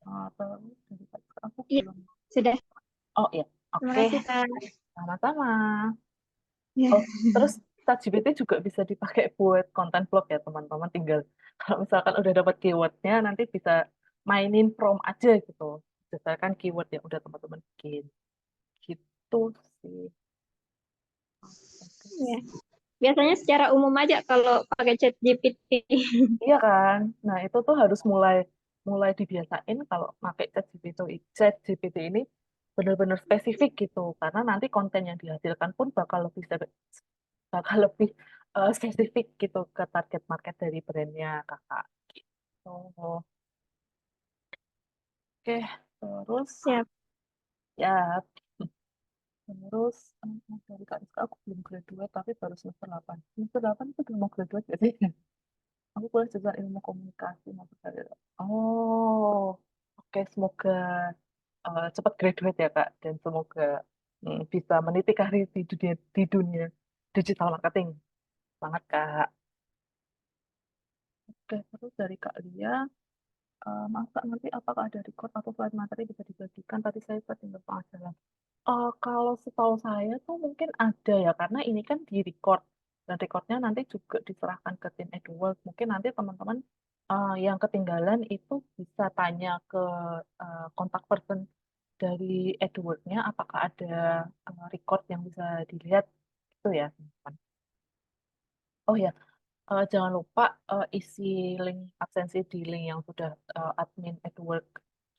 Oh, atau dari aku Iya, belum. Sudah. Oh iya, Terima oke, kasih, Kak. sama-sama. Ya. Oh, terus ChatGPT juga bisa dipakai buat konten vlog ya teman-teman. Tinggal kalau misalkan udah dapat keywordnya, nanti bisa mainin prompt aja gitu. Berdasarkan keyword yang udah teman-teman bikin. Gitu sih. Oke. Ya. Biasanya secara umum aja kalau pakai chat GPT. Iya kan? Nah, itu tuh harus mulai mulai dibiasain kalau pakai ChatGPT ini benar-benar spesifik gitu. Karena nanti konten yang dihasilkan pun bakal lebih spesifik gitu ke target market dari brandnya kakak. Gitu. Oke, terus Siap. ya terus dari Kak Rizka aku belum graduate tapi baru semester 8. Semester 8 itu belum mau graduate gak sih? Aku kuliah jurusan ilmu komunikasi maksud saya. Oh, oke, semoga cepat graduate ya Kak, dan semoga bisa meniti karir di dunia digital marketing. Semangat Kak. Oke, terus dari Kak Lia, masa nanti apakah ada record atau slide materi bisa dibagikan? Tadi saya tinggal pengajaran. Kalau setahu saya tuh mungkin ada ya, karena ini kan di record dan recordnya nanti juga diserahkan ke tim Edward. Mungkin nanti teman-teman yang ketinggalan itu bisa tanya ke kontak person dari Edwardnya, apakah ada record yang bisa dilihat itu ya, teman-teman. Oh ya, jangan lupa isi link absensi di link yang sudah admin Edward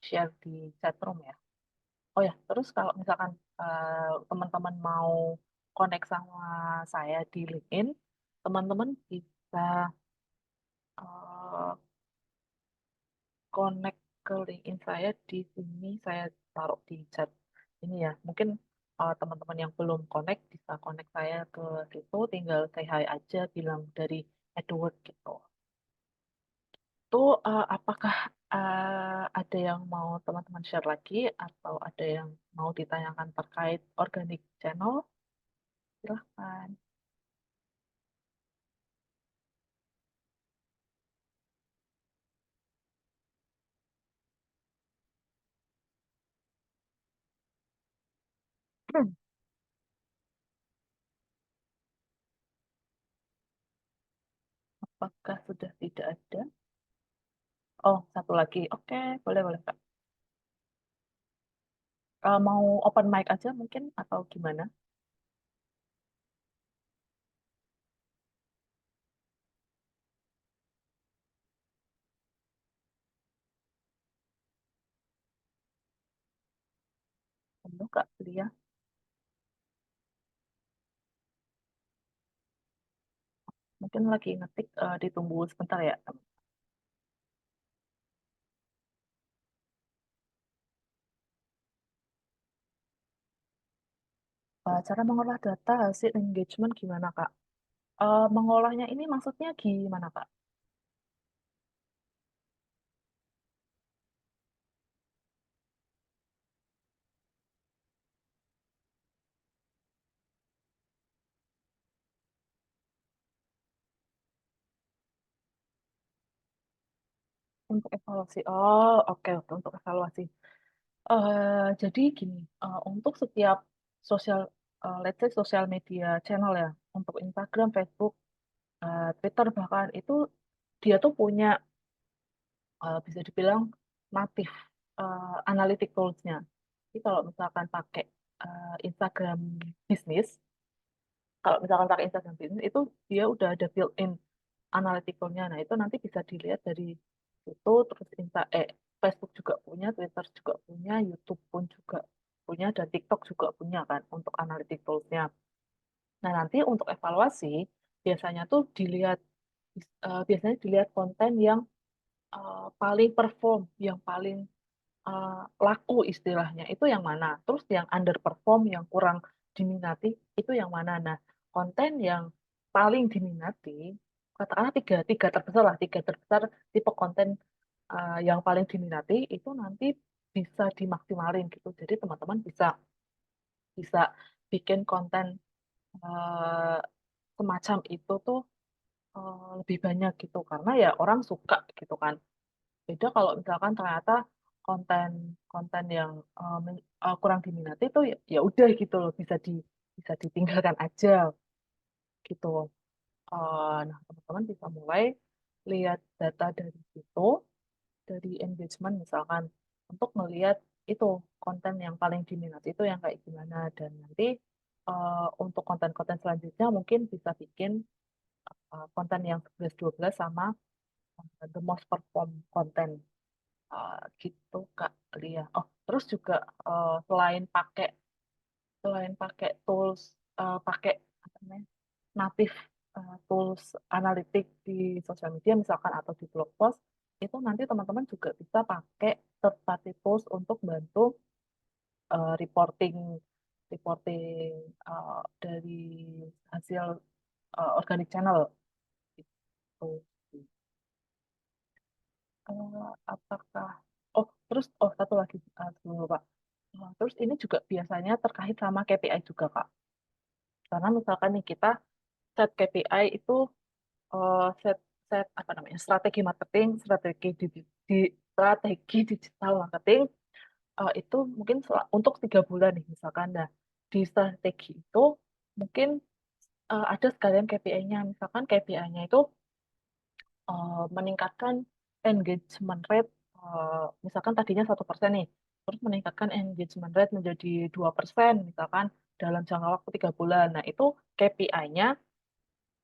share di chatroom ya. Oh ya, terus kalau misalkan teman-teman mau connect sama saya di LinkedIn, teman-teman bisa eh, connect ke LinkedIn saya di sini, saya taruh di chat ini ya. Mungkin teman-teman yang belum connect bisa connect saya ke situ, tinggal say hi aja, bilang dari Edward gitu. Tuh, apakah ada yang mau teman-teman share lagi atau ada yang mau ditanyakan terkait organic channel? Silahkan. Apakah sudah tidak ada? Oh, satu lagi. Oke, boleh, boleh, Kak. Mau open mic aja mungkin atau gimana? Halo, Kak Lia. Mungkin lagi ngetik, ditunggu sebentar ya. Cara mengolah data hasil engagement gimana, Kak? Mengolahnya ini maksudnya gimana, Kak? Untuk evaluasi. Oh, oke, oke, untuk evaluasi. Jadi gini, untuk setiap sosial, let's say sosial media channel ya, untuk Instagram, Facebook, Twitter bahkan itu dia tuh punya bisa dibilang natif analytic tools-nya. Jadi kalau misalkan pakai Instagram bisnis, kalau misalkan pakai Instagram bisnis itu dia udah ada built-in analytical-nya. Nah, itu nanti bisa dilihat dari situ, terus Facebook juga punya, Twitter juga punya, YouTube pun juga punya, dan TikTok juga punya kan untuk analytic tools-nya. Nah, nanti untuk evaluasi biasanya tuh biasanya dilihat konten yang paling perform, yang paling uh, laku istilahnya itu yang mana. Terus yang underperform, yang kurang diminati itu yang mana. Nah, konten yang paling diminati, katakanlah tiga terbesar lah, tiga terbesar tipe konten yang paling diminati itu nanti bisa dimaksimalin gitu. Jadi teman-teman bisa bisa bikin konten uh, semacam itu tuh lebih banyak gitu karena ya orang suka gitu kan. Beda kalau misalkan ternyata konten yang kurang diminati itu ya, ya udah gitu loh, bisa ditinggalkan aja gitu. Nah, teman-teman bisa mulai lihat data dari situ, dari engagement misalkan, untuk melihat itu konten yang paling diminati itu yang kayak gimana, dan nanti untuk konten-konten selanjutnya mungkin bisa bikin konten yang 11-12 sama the most perform konten. Gitu Kak Lia. Oh, terus juga selain pakai tools, pakai apa namanya, native tools analitik di sosial media misalkan atau di blog post, itu nanti teman-teman juga bisa pakai third party tools untuk bantu reporting reporting dari hasil organic channel gitu. Apakah terus satu lagi sebelum lupa. Terus ini juga biasanya terkait sama KPI juga Kak. Karena misalkan nih kita set KPI itu set set apa namanya, strategi marketing, strategi digital marketing itu mungkin untuk 3 bulan nih misalkan. Nah, di strategi itu mungkin ada sekalian KPI-nya. Misalkan KPI-nya itu meningkatkan engagement rate, misalkan tadinya 1% nih, terus meningkatkan engagement rate menjadi 2% misalkan dalam jangka waktu 3 bulan. Nah, itu KPI-nya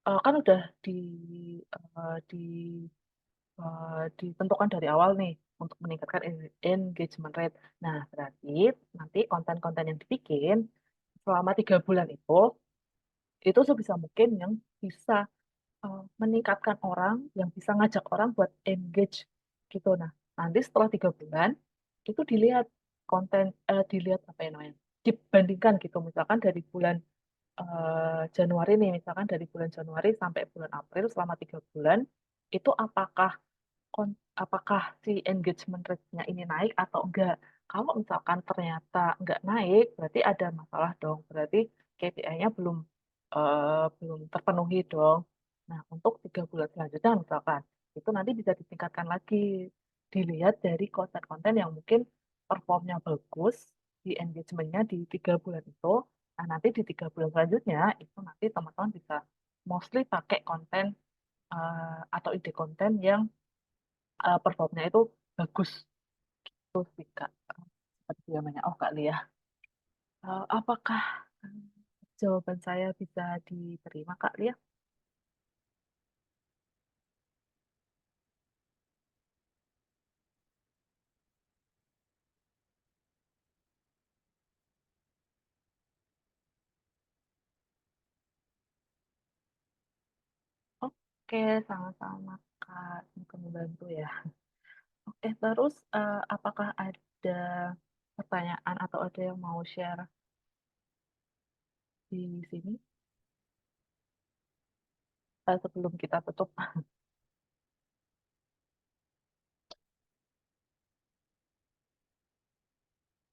kan udah eh, di ditentukan dari awal nih untuk meningkatkan engagement rate. Nah, berarti nanti konten-konten yang dibikin selama 3 bulan itu sebisa mungkin yang bisa meningkatkan orang, yang bisa ngajak orang buat engage gitu. Nah, nanti setelah 3 bulan itu dilihat apa ya namanya, dibandingkan gitu. Misalkan dari bulan Januari nih, misalkan dari bulan Januari sampai bulan April selama 3 bulan itu apakah si engagement rate-nya ini naik atau enggak. Kalau misalkan ternyata enggak naik, berarti ada masalah dong. Berarti KPI-nya belum terpenuhi dong. Nah, untuk 3 bulan selanjutnya misalkan, itu nanti bisa ditingkatkan lagi. Dilihat dari konten-konten yang mungkin performnya bagus, di engagement-nya di 3 bulan itu. Nah, nanti di 3 bulan selanjutnya, itu nanti teman-teman bisa mostly pakai konten atau ide konten yang performnya itu bagus. Terus sih Kak, seperti namanya. Oh Kak Lia, apakah jawaban saya bisa diterima Kak Lia? Oke, sama-sama Kak. Semoga membantu ya. Oke, terus apakah ada pertanyaan atau ada yang mau share di sini sebelum kita tutup?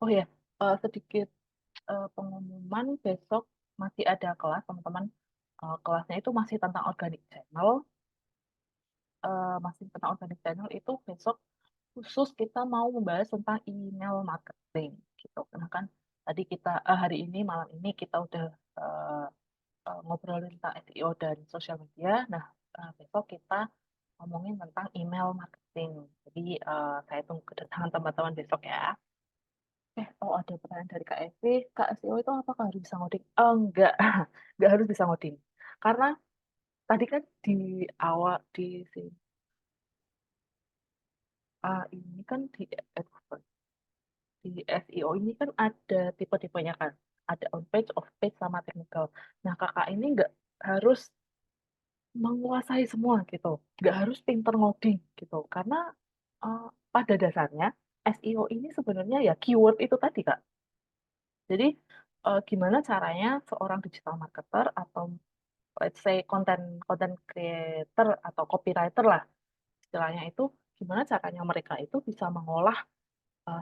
Oh ya, sedikit pengumuman besok masih ada kelas teman-teman. Kelasnya itu masih tentang organic channel. Masih tentang organic channel itu besok khusus kita mau membahas tentang email marketing gitu. Karena kan tadi kita hari ini malam ini kita udah eh, ngobrolin tentang SEO dan sosial media. Nah, besok kita ngomongin tentang email marketing. Jadi saya tunggu kedatangan teman-teman besok ya. Ada pertanyaan dari Kak Evi. Kak, SEO itu apakah harus bisa ngoding? Oh, enggak. Enggak harus bisa ngoding. Karena tadi kan di awal ini kan di SEO ini kan ada tipe-tipenya kan. Ada on page, off page, sama technical. Nah, kakak ini nggak harus menguasai semua gitu. Nggak harus pinter ngoding gitu. Karena eh, pada dasarnya SEO ini sebenarnya ya keyword itu tadi, Kak. Jadi, gimana caranya seorang digital marketer atau let's say content creator atau copywriter lah istilahnya itu, gimana caranya mereka itu bisa mengolah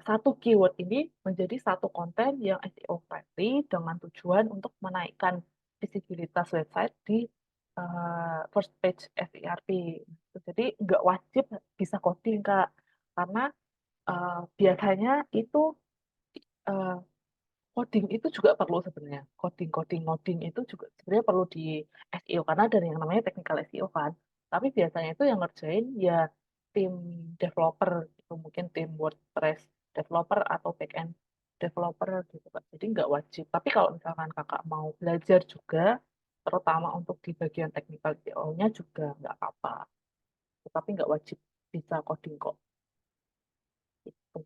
satu keyword ini menjadi satu konten yang SEO friendly dengan tujuan untuk menaikkan visibilitas website di first page SERP. Jadi nggak wajib bisa coding Kak, karena Biasanya itu eh, coding itu juga perlu sebenarnya. Coding itu juga sebenarnya perlu di SEO karena ada yang namanya technical SEO kan. Tapi biasanya itu yang ngerjain ya tim developer itu mungkin tim WordPress developer atau backend developer gitu Kak. Jadi nggak wajib. Tapi kalau misalkan kakak mau belajar juga, terutama untuk di bagian technical SEO-nya juga nggak apa-apa. Tetapi nggak wajib bisa coding kok. Gitu.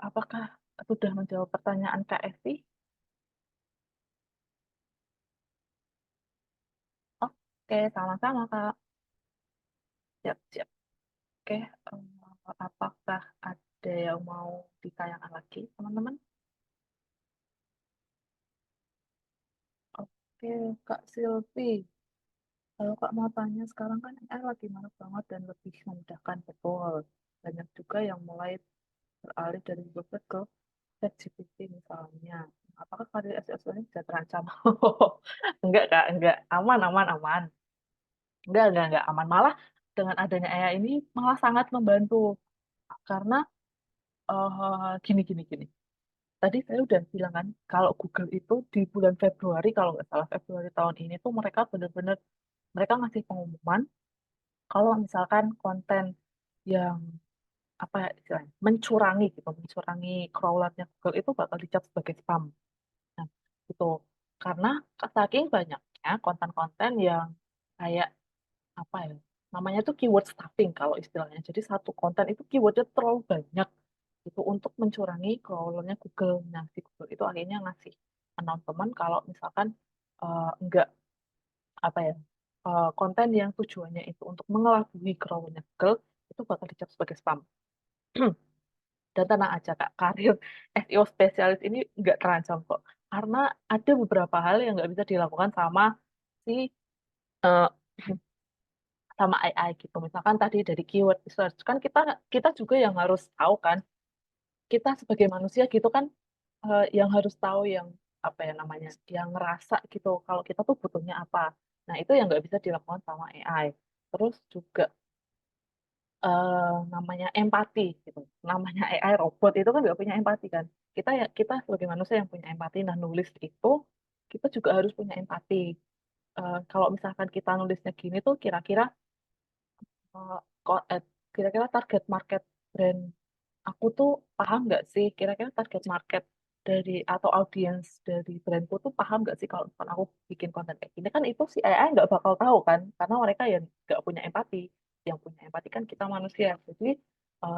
Apakah sudah menjawab pertanyaan Kak Evi? Oke, sama-sama Kak. Siap, siap. Oke, apakah ada yang mau ditanyakan lagi, teman-teman? Oke, Kak Silvi. Kalau Kak mau tanya, sekarang kan AI lagi marak banget dan lebih memudahkan, betul. Banyak juga yang mulai beralih dari Google ke ChatGPT misalnya. Apakah karir SEO ini bisa terancam? Enggak, Kak. Enggak. Aman, aman, aman. Enggak, aman. Malah dengan adanya AI ini malah sangat membantu. Karena gini, gini, gini. Tadi saya udah bilang kan, kalau Google itu di bulan Februari, kalau nggak salah Februari tahun ini tuh mereka benar-benar mereka ngasih pengumuman kalau misalkan konten yang apa ya istilahnya, mencurangi gitu, mencurangi crawlernya Google itu bakal dicap sebagai spam. Nah, itu karena saking banyaknya konten-konten yang kayak apa ya, namanya tuh keyword stuffing kalau istilahnya. Jadi satu konten itu keywordnya terlalu banyak itu untuk mencurangi crawlernya Google. Nah, si Google itu akhirnya ngasih announcement kalau misalkan enggak apa ya konten yang tujuannya itu untuk mengelabui crawlernya Google itu bakal dicap sebagai spam. Dan tenang aja Kak, karir SEO spesialis ini nggak terancam kok. Karena ada beberapa hal yang nggak bisa dilakukan sama si eh, sama AI gitu. Misalkan tadi dari keyword research kan kita kita juga yang harus tahu kan. Kita sebagai manusia gitu kan yang harus tahu yang apa ya namanya, yang ngerasa gitu kalau kita tuh butuhnya apa. Nah itu yang nggak bisa dilakukan sama AI. Terus juga namanya empati gitu. Namanya AI robot itu kan nggak punya empati kan. Kita sebagai manusia yang punya empati. Nah nulis itu kita juga harus punya empati. Kalau misalkan kita nulisnya gini tuh eh, eh, kira-kira target market brand aku tuh paham nggak sih kira-kira target market dari atau audiens dari brandku tuh paham nggak sih kalau misalkan aku bikin konten kayak gini kan itu si AI nggak bakal tahu kan karena mereka yang nggak punya empati yang punya empati kan kita manusia jadi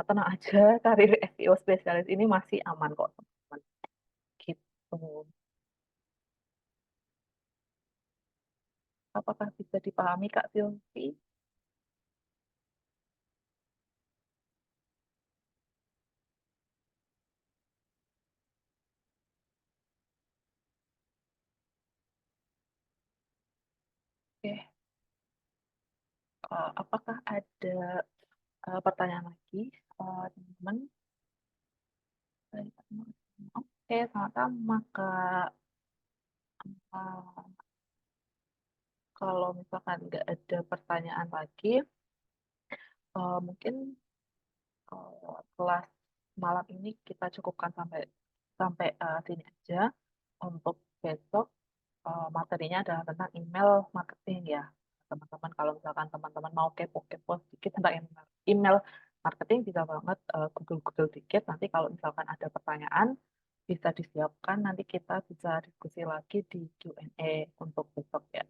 tenang aja karir SEO spesialis ini masih aman kok teman-teman gitu apakah bisa dipahami Kak Silvi? Oke. Apakah ada pertanyaan lagi teman-teman? Oke, sama-sama Kak. Uh, Kalau misalkan nggak ada pertanyaan lagi, mungkin kelas malam ini kita cukupkan sampai sampai sini aja. Untuk besok materinya adalah tentang email marketing ya, teman-teman. Kalau misalkan teman-teman mau kepo-kepo sedikit tentang email marketing, bisa banget Google dikit. Nanti kalau misalkan ada pertanyaan, bisa disiapkan. Nanti kita bisa diskusi lagi di Q&A untuk besok ya.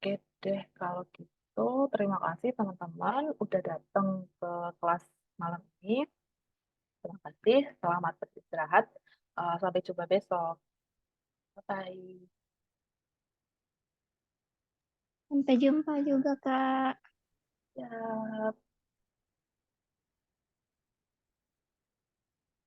Oke deh, kalau gitu terima kasih teman-teman udah datang ke kelas malam ini. Terima kasih, selamat beristirahat. Sampai jumpa besok. Bye-bye. Sampai jumpa juga, Kak. Ya.